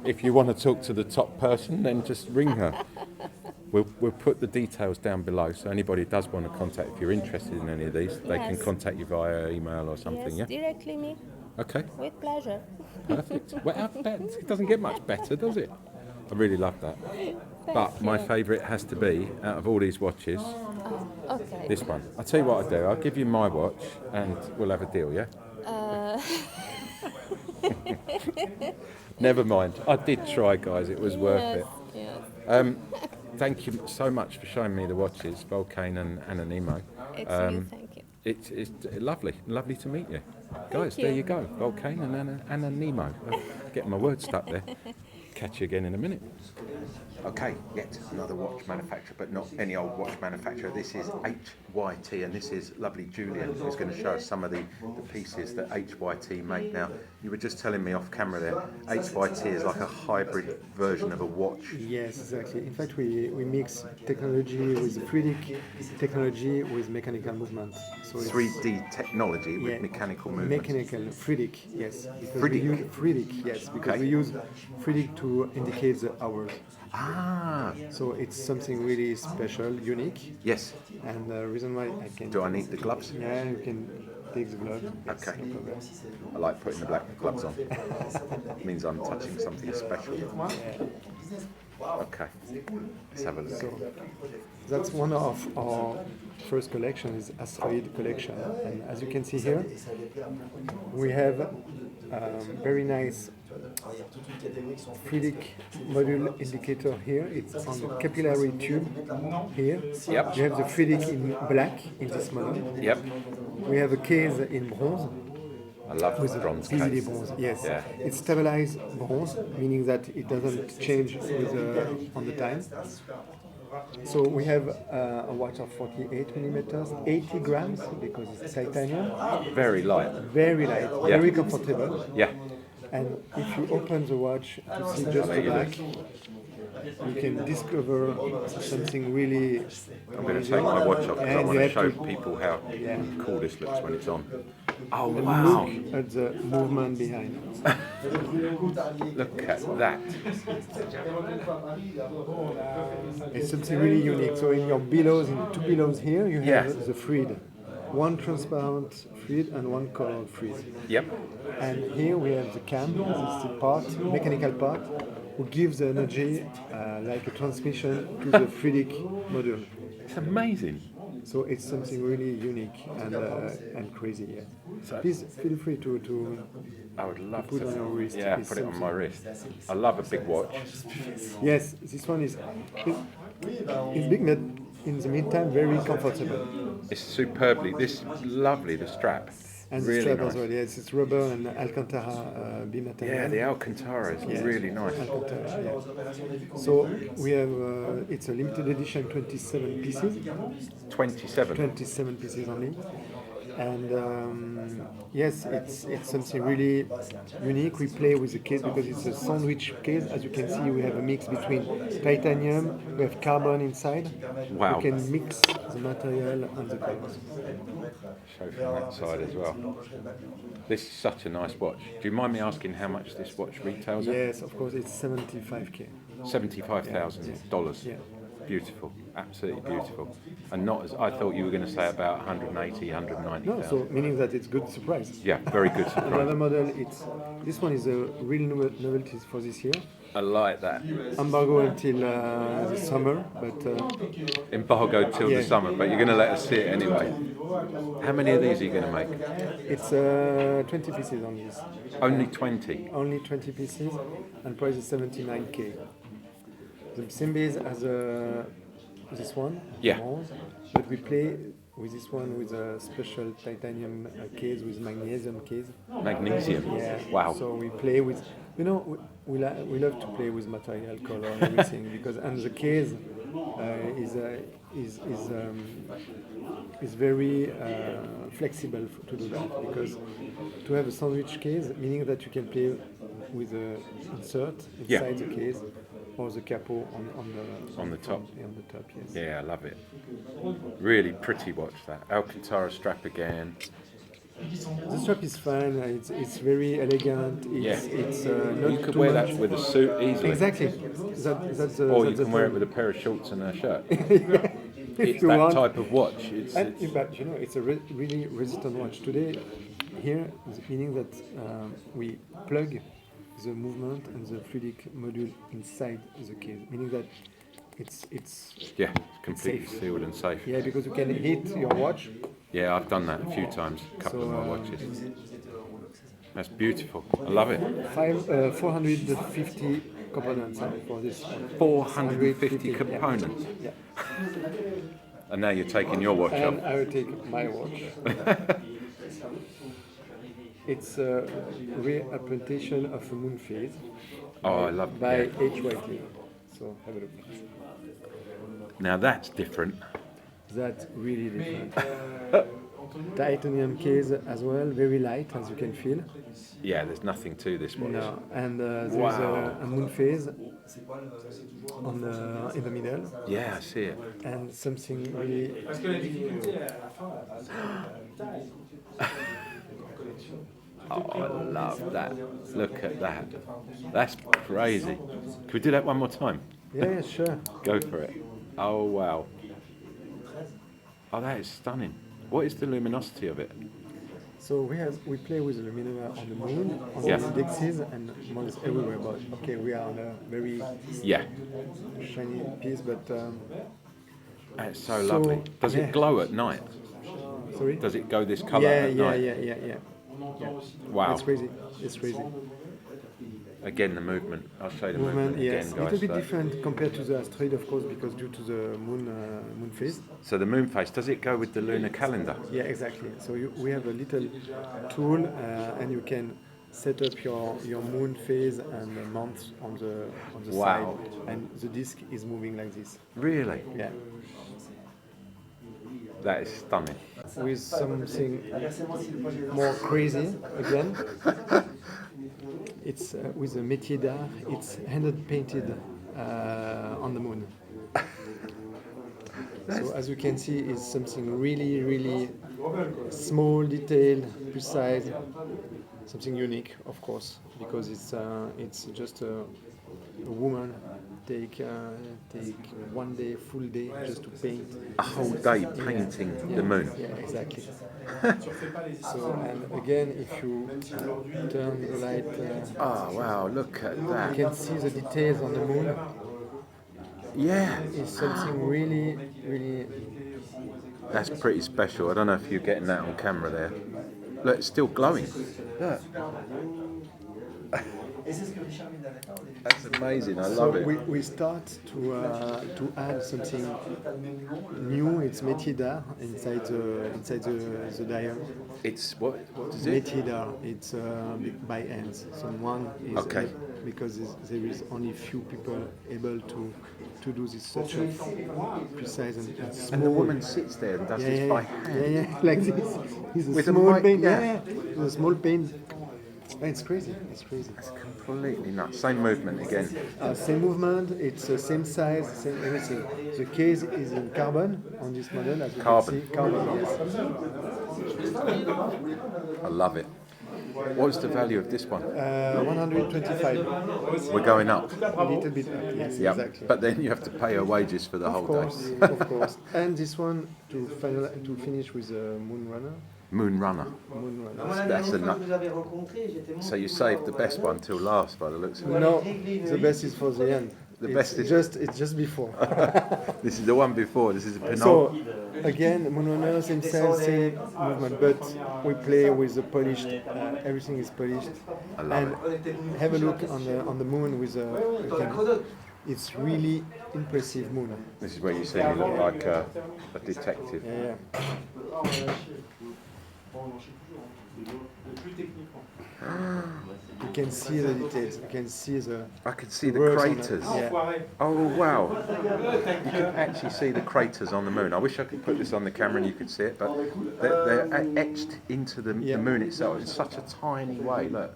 if you want to talk to the top person, then just ring her. We'll put the details down below, so anybody does want to contact, if you're interested in any of these, they can Yes. contact you via email or something, Yes, yeah? directly me. Okay, With pleasure. perfect. Well, I bet it doesn't get much better, does it? I really love that. But my you. favourite has to be, out of all these watches, Okay. this one. I'll tell you what I'll do. I'll give you my watch and we'll have a deal, yeah? Never mind. I did try, guys. It was worth it. Yes. Thank you so much for showing me the watches, Volcane and Anonimo. It's you, thank you. It's lovely to meet you. Guys, you. there you go. Volcane and Anonimo. Getting my words stuck there. catch you again in a minute. Okay, yet another watch manufacturer, but not any old watch manufacturer. This is HYT, and this is lovely Julian, who's going to show us some of the pieces that HYT make. Now, you were just telling me off camera there, HYT is like a hybrid version of a watch. Yes, exactly. In fact, we mix technology with 3D technology with mechanical movement. So it's 3D technology with mechanical movement. Mechanical, 3D, yes. Because 3D? we use 3D, yes, because Okay. we use 3D to indicate the hours. Ah, So it's something really special, unique, yes. and the reason why I can... Do I need the gloves? Yeah, you can take the gloves. Yes, Okay. no problem. I like putting the black gloves on. It means I'm touching something special. Okay, let's have a look. So that's one of our first collections, Asteroid collection. And as you can see here, we have very nice 3D module indicator here. It's on the capillary tube here. Yep. You have the 3D in black in this model. Yep, We have a case in bronze. I love With the bronze PVD case. bronze, yes. Yeah. It's stabilized bronze, meaning that it doesn't change with on the time. So we have a watch of 48 millimeters, 80 grams because it's titanium, Very light. very light, Yeah. very comfortable. Yeah, And if you open the watch to see just I'll the let you back, you can discover something really I'm going to take my watch off because I And want you to have show to- people how Yeah. cool this looks when it's on. Oh, and wow. look at the movement behind. Look at that. It's something really unique. So in your billows, in the two billows here, you have Yeah. the thread. One transparent thread and one colored thread. Yep. And here we have the cam, this is the part, mechanical part, who gives the energy like a transmission to the 3D module. It's amazing. So it's something really unique and crazy. Yeah. So- Please feel free to I would love put to. on your wrist. Yeah, It's put it on my something- wrist. I love a big watch. Yes, this one is it's big, but in the meantime very comfortable. It's superbly. This is lovely. The strap. And the Really strap nice. as well. Yes, it's rubber and Alcantara bimaterial. Yeah, the Alcantara is Yeah. really nice. Alcantara, yeah. So we have it's a limited edition, 27 pieces. 27. 27 pieces only. And yes, it's something really unique. We play with the case because it's a sandwich case. As you can see, we have a mix between titanium, we have carbon inside. Wow. We can mix the material and the colors. Show from that side as well. This is such a nice watch. Do you mind me asking how much this watch retails at? Yes, of course, it's 75k. $75,000. Yeah. Beautiful, absolutely beautiful. And not as I thought you were going to say about 180, 190,000. No, so meaning that it's good surprise. Yeah, very good Another surprise. model, this one is a real novelty for this year. I like that. Embargo until the summer, but Embargo till Yeah. the summer, but you're going to let us see it anyway. How many of these are you going to make? it's 20 pieces on this. Only 20. Only 20 pieces, and price is 79k. The same base as this one, Yeah. bronze, but we play with this one with a special titanium case with magnesium case. Magnesium. Yeah. Wow. So we play with, we love to play with material, color, and everything because and the case is very flexible to do that because to have a sandwich case meaning that you can play with the insert Yeah. inside the case or the capo On the top. On the top, yes. Yeah, I love it. Really pretty watch that. Alcantara strap again. The strap is fine. It's very elegant. It's not You could too wear much. that with a suit easily. Exactly. That's Or you that's the can wear it point. with a pair of shorts and a shirt. If It's you that want. type of watch. It's But you know, it's a really resistant watch. Today, here, meaning that we plug the movement and the 3D module inside the case, meaning that it's yeah, completely safe. sealed and safe. yeah, because you can hit your watch. Yeah, I've done that a few times, a couple of my watches. That's beautiful. I love it. 450 components for this one. 450 yeah. components. Yeah. And now you're taking your watch And off. I will take my watch. It's a reapprehension of a moon phase. Oh, I love by it. H. Whiteley. So have a look. Now that's different. That's really different. Titanium case as well, very light as you can feel. Yeah, there's nothing to this watch. No, and there is Wow. a moon phase on in the middle, Yeah, I see it. and something really. Oh, I love that. Look at that. That's crazy. Can we do that one more time? Yeah, sure. Go for it. Oh, wow. Oh, that is stunning. What is the luminosity of it? So we play with the luminova on the moon, on Yeah. the indexes, and models everywhere. But okay, we are on a very Yeah, shiny piece, but that's so So, lovely. Does yeah. it glow at night? sorry. Does it go this colour Yeah, at yeah, night? yeah. Wow. It's crazy. It's crazy. Again, the movement. I'll show you the Movement, movement yes, again, a little guys. bit So- different compared to the asteroid, of course, because due to the moon phase. So the moon phase, does it go with the lunar calendar? Yeah, exactly. So we have a little tool, and you can set up your moon phase and the months on the Wow. side, and the disk is moving like this. Really? Yeah, That is stunning. with something more crazy again. It's with a métier d'art. It's handed painted on the moon. So as you can see, it's something really, really small, detailed, precise, something unique, of course, because it's just a woman take 1 day, full day, just to paint. A whole day painting the moon. Yeah, exactly. So and again, if you turn the light, Oh, wow, look at you that. can see the details on the moon. Yeah, It's something really, really. that's pretty special. I don't know if you're getting that on camera there. Look, it's still glowing. Look. That's amazing. I So love it. we start to add something new. It's métier d'art inside the dial. It's what is it? Métier d'art. It's by hands. Someone is Okay. because there is only few people able to do this such a precise and small. And the woman sits there and does this by hand. yeah, like this. It's a With a small mic, paint. yeah. With a small paint. It's crazy. It's crazy. It's completely nuts. Same movement again. Same movement, it's the same size, same everything. The case is in carbon on this model, as you Carbon. can see. Carbon, yes. I love it. What's the value of this one? 125. We're going up. A little bit up, yes, Yeah, exactly. but then you have to pay her wages for the whole Of course, day. of course. And this one to finish with a moon runner. Moon Runner. Moon runner. That's a nut. So you saved the best one till last, by the looks of it. No, the best is for the end. The best is- it's just before. This is the one before. This is a So penultimate. again, moon runner, same size, same movement, but we play with the polished. Everything is polished. I love And have a look on the moon with again, it's really impressive moon. This is where you see me look like a detective. Yeah. You can see the details. You can see the. I can see the words on it. craters. Yeah. Oh wow! You can actually see the craters on the moon. I wish I could put this on the camera and you could see it, but they're etched into the moon itself in such a tiny way. Look,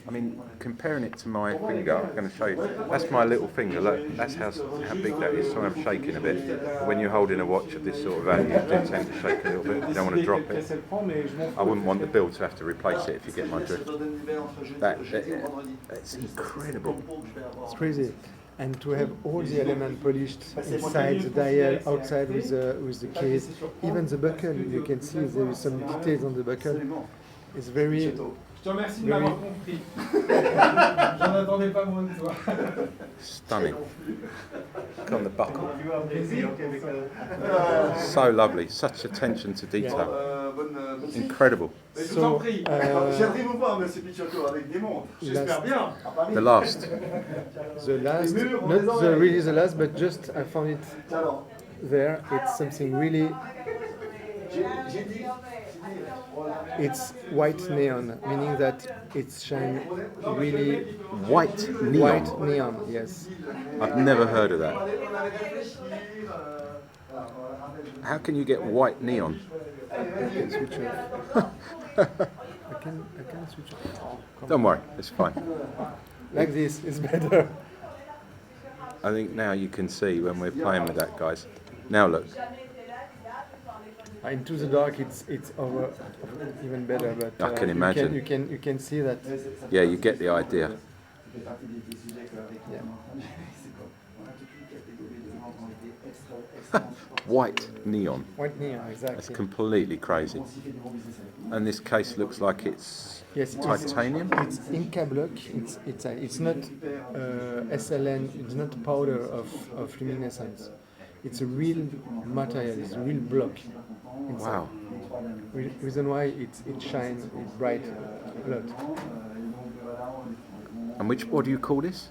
I mean, comparing it to my finger, I'm going to show you. That's my little finger. Look, that's how big that is. So I'm shaking a bit. When you're holding a watch of this sort of value, you do tend to shake a little bit. You don't want to drop it. I wouldn't want the bill to have to replace it if you get my drift. That's incredible. It's crazy. And to have all the elements polished inside the dial, outside with the case, even the buckle, you can see there is some details on the buckle. It's very. Je te remercie de m'avoir compris. J'en attendais pas moins de toi. Stunning. Look on the buckle. So lovely. Such attention to detail. Incredible. So, J'aimerais vous voir, monsieur Picciotto, avec des montres. J'espère bien. À Paris. The last. the last, not really the last, but just I found it Alors, there. It's something really. j'ai dit, It's white neon, meaning that it shines really White neon. white neon. Yes. I've never heard of that. How can you get white neon? I can switch off. I can switch off. Oh, come Don't on. worry, it's fine. Like this is better. I think now you can see when we're playing with that, guys. Now look. Into the dark, it's over even better. But I can imagine. You can see that. Yeah, you get the idea. Yeah. White neon. White neon, That's exactly. completely crazy. And this case looks like it's Yes, titanium. It's Inca block. It's not SLN. It's not powder of luminescence. It's a real material. It's a real block. Inside. Wow. Reason why it shines bright a lot. And what do you call this?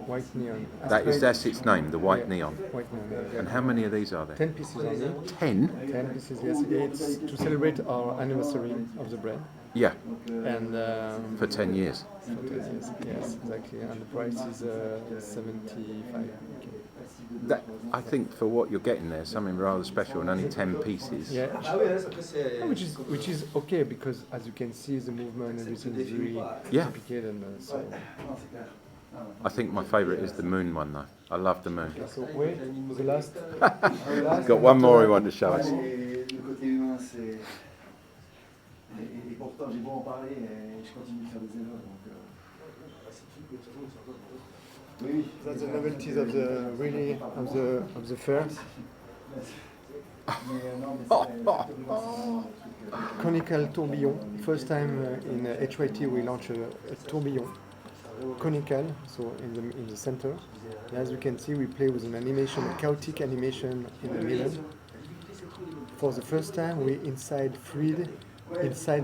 White neon. That's its name, the white neon. White neon. Yeah. And how many of these are there? 10 pieces only. 10? 10 pieces. Yes, it's to celebrate our anniversary of the brand. Yeah, And for 10 years. for 10 years. Yes, exactly. And the price is 75. That, I think for what you're getting there, something rather special and only 10 pieces. Yeah, which is okay because as you can see, the movement, everything is really Yeah. complicated. And, so I think my favourite is the moon one though. I love the moon. wait, the last. Got one more we want to show us. Le côté humain, c'est. Et pourtant, j'ai beau en parler, et je continue de faire des éloges. Donc, oui, That's the novelties of the really of the fair. Conical tourbillon. First time in HYT we launch a tourbillon. Conical, so in the center. And as you can see, we play with an animation, a chaotic animation in the middle. For the first time, we inside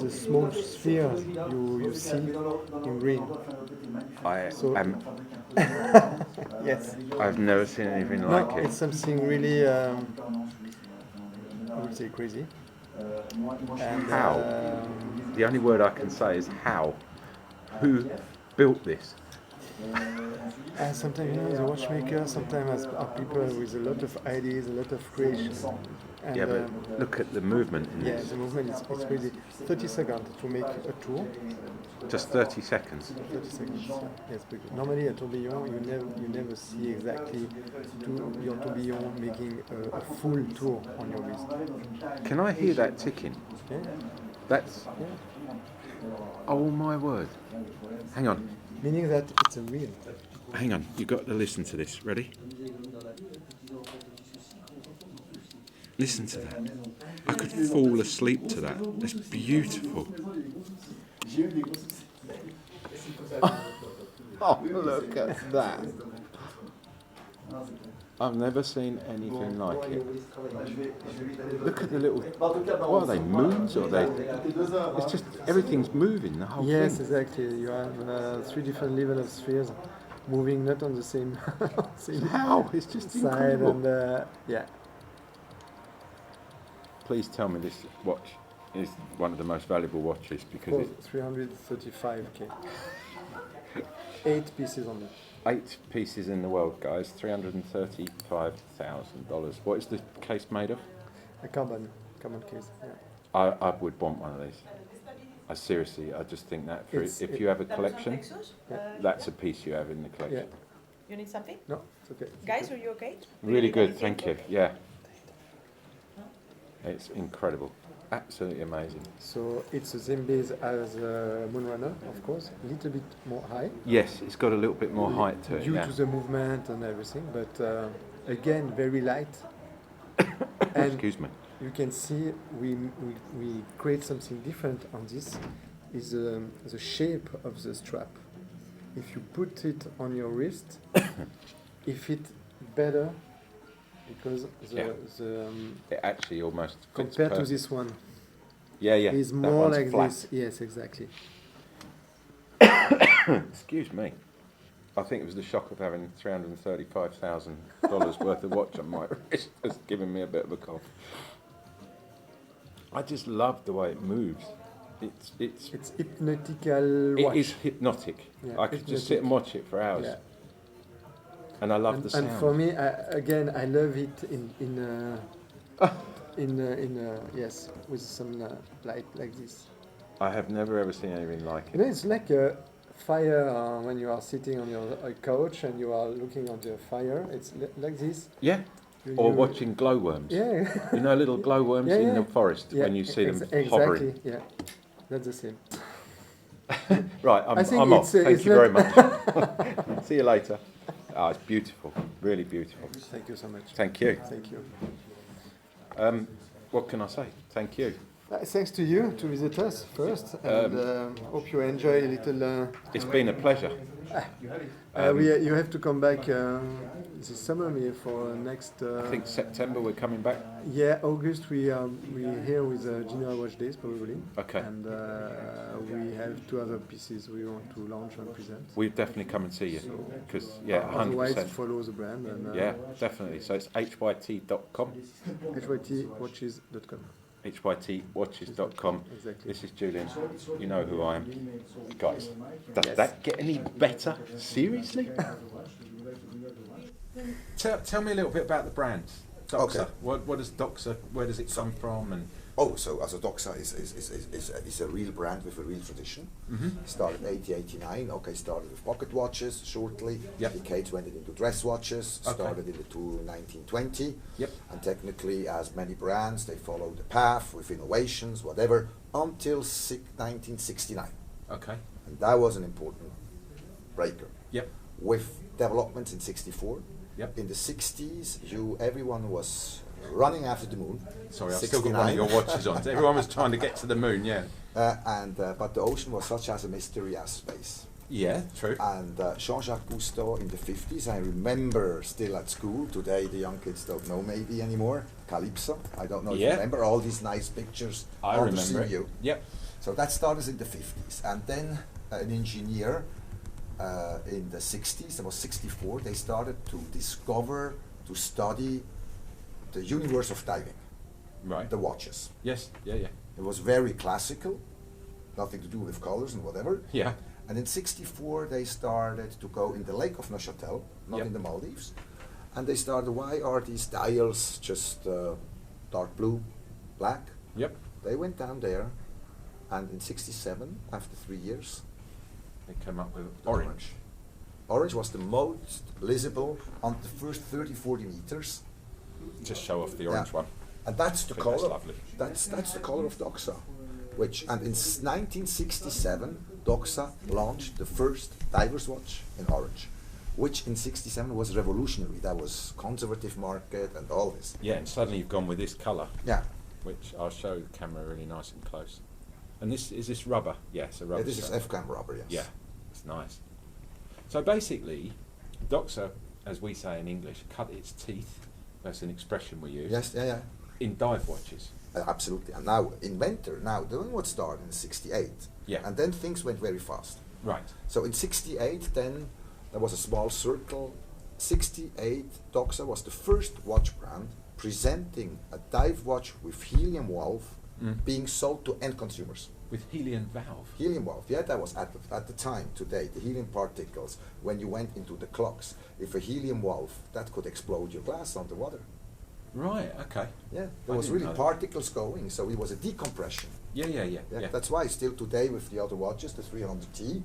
the small spheres you see in green. So, Yes. I've never seen anything No, like it. it's something really, I would say crazy. And, How? The only word I can say is how. Who built this? And sometimes, as a watchmaker, sometimes are people with a lot of ideas, a lot of creation. And, Yeah, but look at the movement in yeah, this. the movement is crazy. 30 seconds to make a tour. Just 30 seconds. 30 seconds. Yes, because normally at tourbillon you never see exactly your tourbillon making a full tour on your wrist. Can I hear that ticking? Yeah? That's. Oh my word. Hang on. Meaning that it's a real. Hang on. You've got to listen to this. Ready? Listen to that. I could fall asleep to that. It's beautiful. Oh, look at that. I've never seen anything like it. Look at the little. What are they, moons or they? It's just everything's moving. The whole Yes, thing. exactly. You have 3 different levels of spheres moving not on the same, same How? It's just side, incredible. and yeah. Please tell me this watch is one of the most valuable watches because For 335k. 8 pieces on it. 8 pieces in the world, guys. $335,000. What is the case made of? A carbon case. Yeah. I would want one of these. I seriously, I just think that for It's- if you have a collection, Yeah. that's a piece you have in the collection. You need something? No, it's okay. Guys, are you okay? Really good, thank you. Yeah. It's incredible. Absolutely amazing. So it's the same base as Moonrunner, of course, a little bit more high. Yes, it's got a little bit more height to it. Due Yeah. to the movement and everything, but again, very light. And Excuse me. you can see we create something different on this, is the shape of the strap. If you put it on your wrist, it fits better because It actually almost fits compared to perfect. this one, Yeah, is that more one's like flat. this. Yes, exactly. Excuse me. I think it was the shock of having $335,000 worth of watch on my wrist that's giving me a bit of a cough. I just love the way it moves. It's hypnotical watch. It is hypnotic. Yeah, I could just sit and watch it for hours. Yeah. And I love the sound. And for me, I love it yes, with some light like this. I have never ever seen anything like You it. know, it's like a fire when you are sitting on your couch and you are looking at the fire. It's like this. Yeah. Or watching glowworms. Yeah. You know, little glowworms Yeah, in yeah. the forest Yeah, when you see them exactly. hovering. Yeah, that's the same. Right, I think I'm off. it's, Thank it's you not- very much. See you later. Oh, it's beautiful. Really beautiful. Thank you so much. Thank you. Thank you. What can I say? Thank you. Thanks to you to visit us first, and hope you enjoy a little. It's been a pleasure. You have to come back this summer for next. I think September we're coming back. Yeah, August we here with Geneva Watch Days probably. Okay. And we have 2 other pieces we want to launch and present. We'll definitely come and see you. Because, yeah, Otherwise, 100%. follow the brand and Yeah, definitely. So it's hyt.com. hytwatches.com. hytwatches.com. Exactly. This is Julian. You know who I am. Guys, does that get any better? Seriously? Tell me a little bit about the brand. Doxa. Okay. What does Doxa, where does it come from? And So Doxa is a real brand with a real tradition. Mm-hmm. Started 1889. Okay, started with pocket watches shortly. Yep. Decades went into dress watches. Okay. Started in the 1920. Yep. And technically, as many brands, they followed the path with innovations, whatever, until 1969. Okay. And that was an important breaker. Yep. With developments in 64. Yep. In the 60s, everyone was running after the moon. Sorry, I've still got one of your watches on. Everyone was trying to get to the moon, yeah. But the ocean was such as a mystery as space. Yeah, true. And Jean-Jacques Cousteau in the 50s, I remember still at school, today the young kids don't know maybe anymore, Calypso, I don't know if you Yeah. remember all these nice pictures I on remember the it. CU. Yep. So that started in the 50s. And then an engineer in the 60s, that was 64, they started to discover, to study the universe of diving, Right. the watches. Yes, yeah, yeah. It was very classical, nothing to do with colors and whatever. Yeah. And in 64 they started to go in the lake of Neuchâtel, not Yep. in the Maldives. And they started, why are these dials just dark blue, black? Yep. They went down there, and in 67, after 3 years, They came up with orange. orange was the most visible on the first 30, 40 meters. Just show off the orange Yeah. one. And that's the I think color. that's lovely. That's the color of Doxa, and in 1967, Doxa launched the first diver's watch in orange, which in 67 was revolutionary. That was conservative market and all this. Yeah, and suddenly you've gone with this colour, Yeah, which I'll show the camera really nice and close. And is this rubber? Yes, a rubber. this is strap. F-cam rubber. Yes. Yeah, it's nice. So basically, Doxa, as we say in English, cut its teeth. That's an expression we use. Yes. Yeah. In dive watches. Absolutely. And now inventor. Now the one what started in '68. Yeah. And then things went very fast. Right. So in '68, then there was a small circle. '68, Doxa was the first watch brand presenting a dive watch with helium valve being sold to end consumers. With helium valve. Helium valve, yeah, that was at the time, today, the helium particles, when you went into the clocks, if a helium valve, that could explode your glass underwater. Right. Okay. Yeah, I there was didn't really know that. particles going, so it was a decompression. Yeah. Yeah, that's why still today with the other watches, the 300T,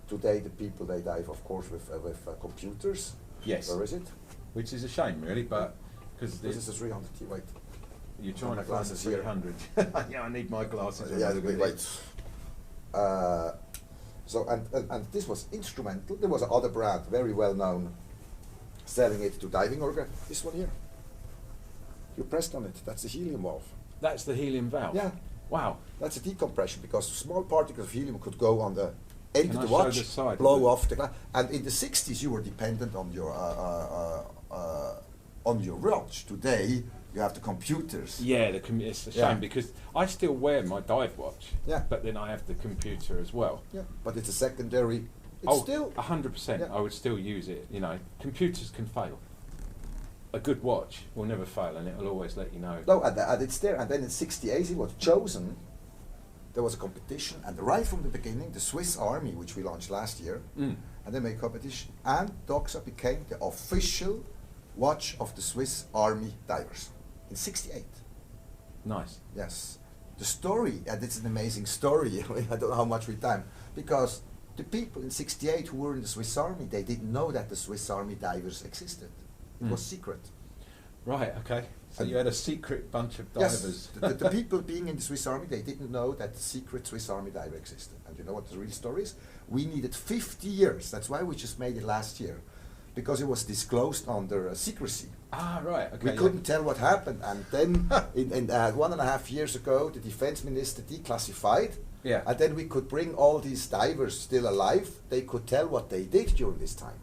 today the people, they dive, of course, with computers. Yes. Where is it? Which is a shame, really, but because This is the 300T, wait. you're trying my to find the glasses here. 300. Yeah, I need my glasses. Yeah, I'm gonna wait. So and this was instrumental. There was another brand, very well known, selling it to diving organ. This one here. You pressed on it. That's the helium valve. That's the helium valve. Yeah, Wow. that's a decompression because small particles of helium could go on the end Can of I the show watch, the side of blow it? off the glass. And in the 60s, you were dependent on your watch. Today, you have the computers. Yeah, it's a shame Yeah. because I still wear my dive watch. Yeah. But then I have the computer as well. Yeah, but it's a secondary. It's still 100%. Yeah. I would still use it. You know, computers can fail. a good watch will never fail, and it'll always let you know. No, and it's there. And then in '68 it was chosen. There was a competition, and right from the beginning, the Swiss Army, which we launched last year, and they made competition, and Doxa became the official watch of the Swiss Army divers in '68. Nice. Yes. The story, and it's an amazing story, I don't know how much we time, because the people in '68 who were in the Swiss Army, they didn't know that the Swiss Army divers existed. It was secret. Right, okay. So And you had a secret bunch of divers. Yes, the people being in the Swiss Army, they didn't know that the secret Swiss Army diver existed. And you know what the real story is? We needed 50 years. That's why we just made it last year, because it was disclosed under secrecy. Ah, right, okay. We couldn't tell what happened. And then, in 1.5 years ago, the defense minister declassified. Yeah. And then we could bring all these divers still alive. They could tell what they did during this time.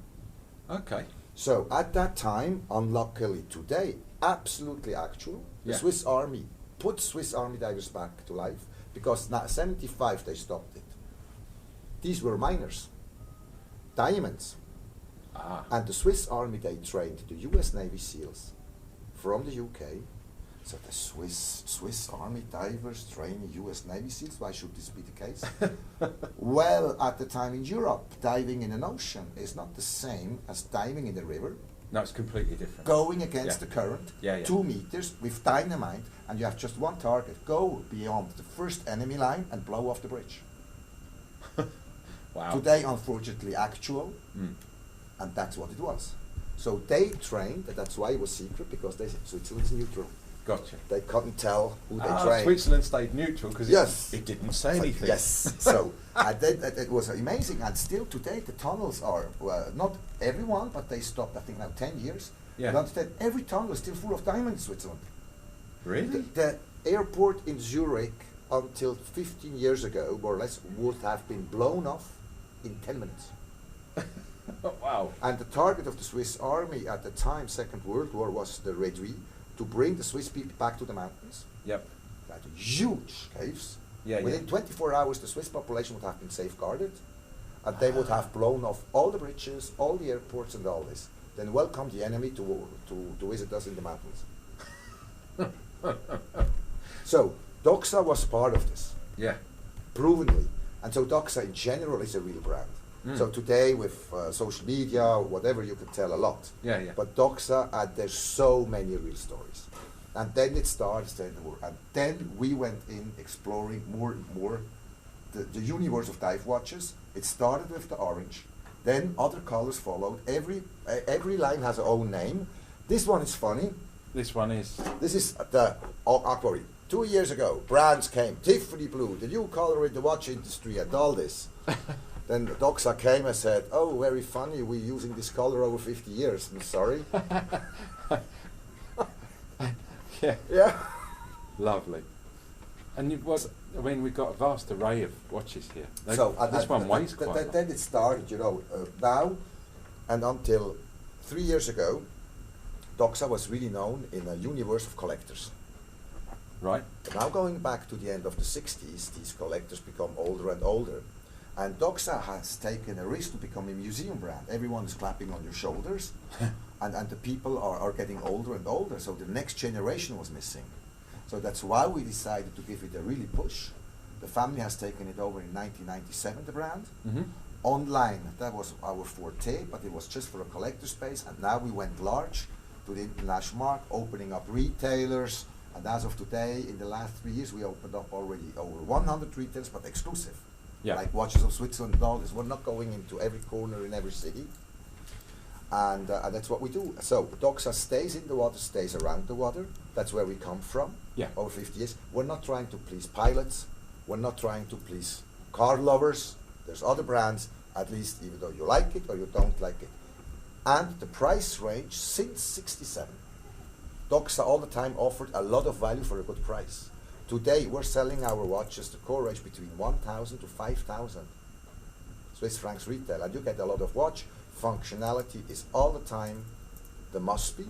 Okay. So at that time, unluckily today, absolutely actual, the Yeah. Swiss Army put Swiss Army divers back to life, because now 75 they stopped it. These were miners, diamonds. Ah. And the Swiss Army, they trained the US Navy SEALs from the UK. So the Swiss Army divers train US Navy SEALs. Why should this be the case? Well, at the time in Europe, diving in an ocean is not the same as diving in a river. No, it's completely different. Going against Yeah. the current, Yeah, yeah. 2 meters with dynamite, and you have just one target. Go beyond the first enemy line and blow off the bridge. Wow. Today, unfortunately, actual, Mm. and that's what it was. So they trained, and that's why it was secret, because they Switzerland's neutral. Gotcha. They couldn't tell who they Ah, trained. Switzerland stayed neutral because Yes. it didn't say anything. Yes. So and then it was amazing, and still today the tunnels are not everyone, but they stopped. I think now 10 years. Yeah. But understand, every tunnel is still full of diamonds in Switzerland. Really? The airport in Zurich until 15 years ago, more or less, would have been blown off in 10 minutes. Wow. And the target of the Swiss Army at the time, Second World War, was the Réduit, to bring the Swiss people back to the mountains. Yep. They had huge caves. Yeah, Within yeah. 24 hours, the Swiss population would have been safeguarded, and they would have blown off all the bridges, all the airports, and all this. Then welcome the enemy to visit us in the mountains. So Doxa was part of this, Yeah. provenly, and so Doxa in general is a real brand. So today with social media, whatever, you can tell a lot. Yeah, yeah. But Doxa, there's so many real stories. And then it starts, and then we went in exploring more and more the universe of dive watches. It started with the orange, then other colors followed. Every line has its own name. This one is funny. This one is. This is the Aquari. 2 years ago, brands came, Tiffany Blue, the new color in the watch industry, and all this. Then Doxa came and said, "Oh, very funny, we're using this color over 50 years. I'm sorry." Yeah. Yeah. Lovely. And we've got a vast array of watches here. This one weighs quite a lot. Then it started, now and until 3 years ago, Doxa was really known in a universe of collectors. Right. But now going back to the end of the 60s, these collectors become older and older. And Doxa has taken a risk to become a museum brand. Everyone is clapping on your shoulders, and the people are getting older and older, so the next generation was missing. So that's why we decided to give it a really push. The family has taken it over in 1997, the brand. Mm-hmm. Online, that was our forte, but it was just for a collector space, and now we went large to the international market, opening up retailers, and as of today, in the last 3 years, we opened up already over 100 retailers, but exclusive. Yeah. Like Watches of Switzerland and all this. We're not going into every corner in every city. And that's what we do. So Doxa stays in the water, stays around the water. That's where we come from. Yeah. Over 50 years. We're not trying to please pilots. We're not trying to please car lovers. There's other brands, at least even though you like it or you don't like it. And the price range since 67. Doxa all the time offered a lot of value for a good price. Today we're selling our watches, the core range, between 1,000 to 5,000 Swiss francs retail, and you get a lot of watch. Functionality is all the time the must be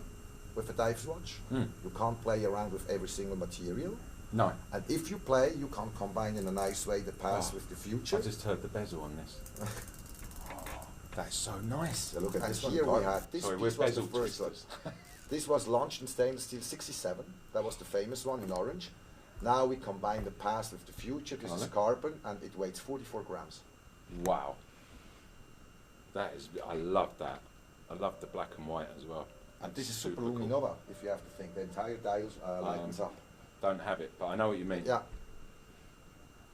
with a dive watch. You can't play around with every single material. No. And if you play, you can combine in a nice way the past with the future. I just heard the bezel on this. Oh, that's so nice. So look at That's this one here. We fun. had this. Sorry, This we're was the bezel first one. twisters. This was launched in stainless steel 67. That was the famous one in orange. Now we combine the past with the future. This is carbon and it weighs 44 grams. Wow. That is, I love that. I love the black and white as well. And this is Super super cool. luminova, if you have to think. The entire dial lightens up. Don't have it, but I know what you mean. Yeah.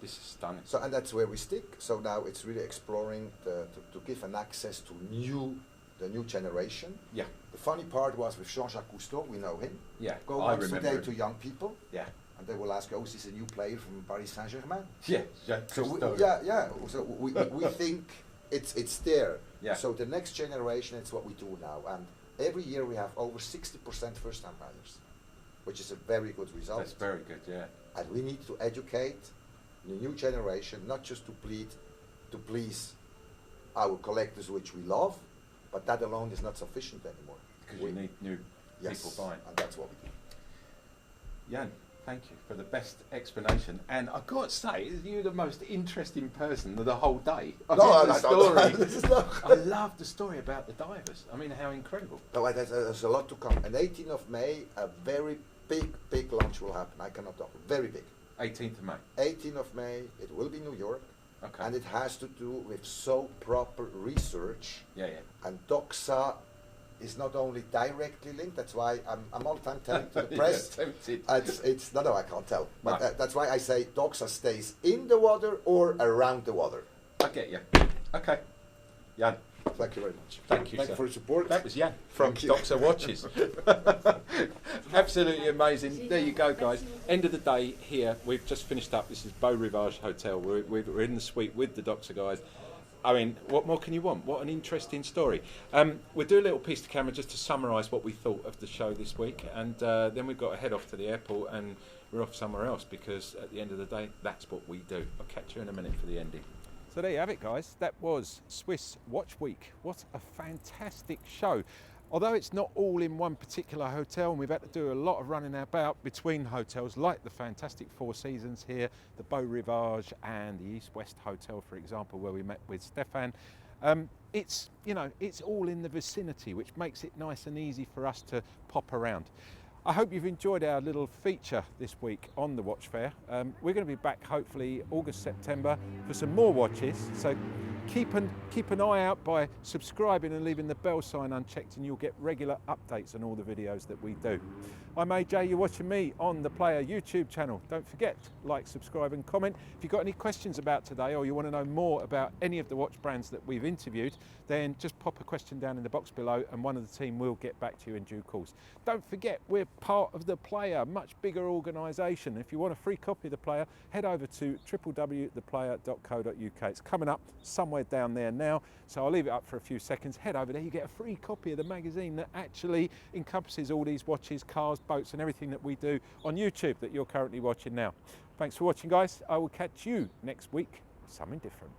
This is stunning. So, and that's where we stick. So now it's really exploring to give an access to the new generation. Yeah. The funny part was with Jean-Jacques Cousteau, we know him. Yeah. Go I once remember today him. to young people, Yeah. and they will ask, "Oh, is this a new player from Paris Saint-Germain?" Yeah. Jacques So we, Cousteau. yeah. So we think it's there. Yeah. So the next generation, it's what we do now, and every year we have over 60% first-time buyers, which is a very good result. That's very good, yeah. And we need to educate the new generation, not just to please our collectors, which we love, but that alone is not sufficient anymore. Because you need new people buying. And that's what we do. Jan, thank you for the best explanation. And I've got to say, you're the most interesting person of the whole day. I love the story about the divers. I mean, how incredible. No, there's a lot to come. And 18th of May, a very big launch will happen. I cannot talk. Very big. 18th of May. 18th of May, it will be New York. Okay. And it has to do with so proper research. Yeah. And DOXA is not only directly linked. That's why I'm all the time telling to the press. It's no, I can't tell. But No. that's why I say DOXA stays in the water or around the water. I get you. Okay. Jan, Thank you very much. Thank you, Thank sir. you for your support. that was Jan from Thank you. Doxa Watches. Absolutely amazing. There you go, guys. End of the day here. We've just finished up. This is Beau Rivage Hotel. We're in the suite with the Doxa guys. I mean, what more can you want? What an interesting story. We'll do a little piece to camera just to summarise what we thought of the show this week, and then we've got to head off to the airport and we're off somewhere else, because at the end of the day, that's what we do. I'll catch you in a minute for the ending. So there you have it, guys. That was Swiss Watch Week. What a fantastic show. Although it's not all in one particular hotel, and we've had to do a lot of running about between hotels, like the fantastic Four Seasons here, the Beau Rivage and the East West Hotel, for example, where we met with Stefan. It's all in the vicinity, which makes it nice and easy for us to pop around. I hope you've enjoyed our little feature this week on the watch fair. We're going to be back hopefully August, September for some more watches. So keep an eye out by subscribing and leaving the bell sign unchecked, and you'll get regular updates on all the videos that we do. I'm AJ, you're watching me on the Player YouTube channel. Don't forget, like, subscribe and comment. If you've got any questions about today, or you want to know more about any of the watch brands that we've interviewed, then just pop a question down in the box below and one of the team will get back to you in due course. Don't forget, we're part of the Player, much bigger organisation. If you want a free copy of the Player, head over to www.theplayer.co.uk. It's coming up somewhere down there now, so I'll leave it up for a few seconds. Head over there, you get a free copy of the magazine that actually encompasses all these watches, cars, boats and everything that we do on YouTube that you're currently watching now. Thanks for watching, guys. I will catch you next week with something different.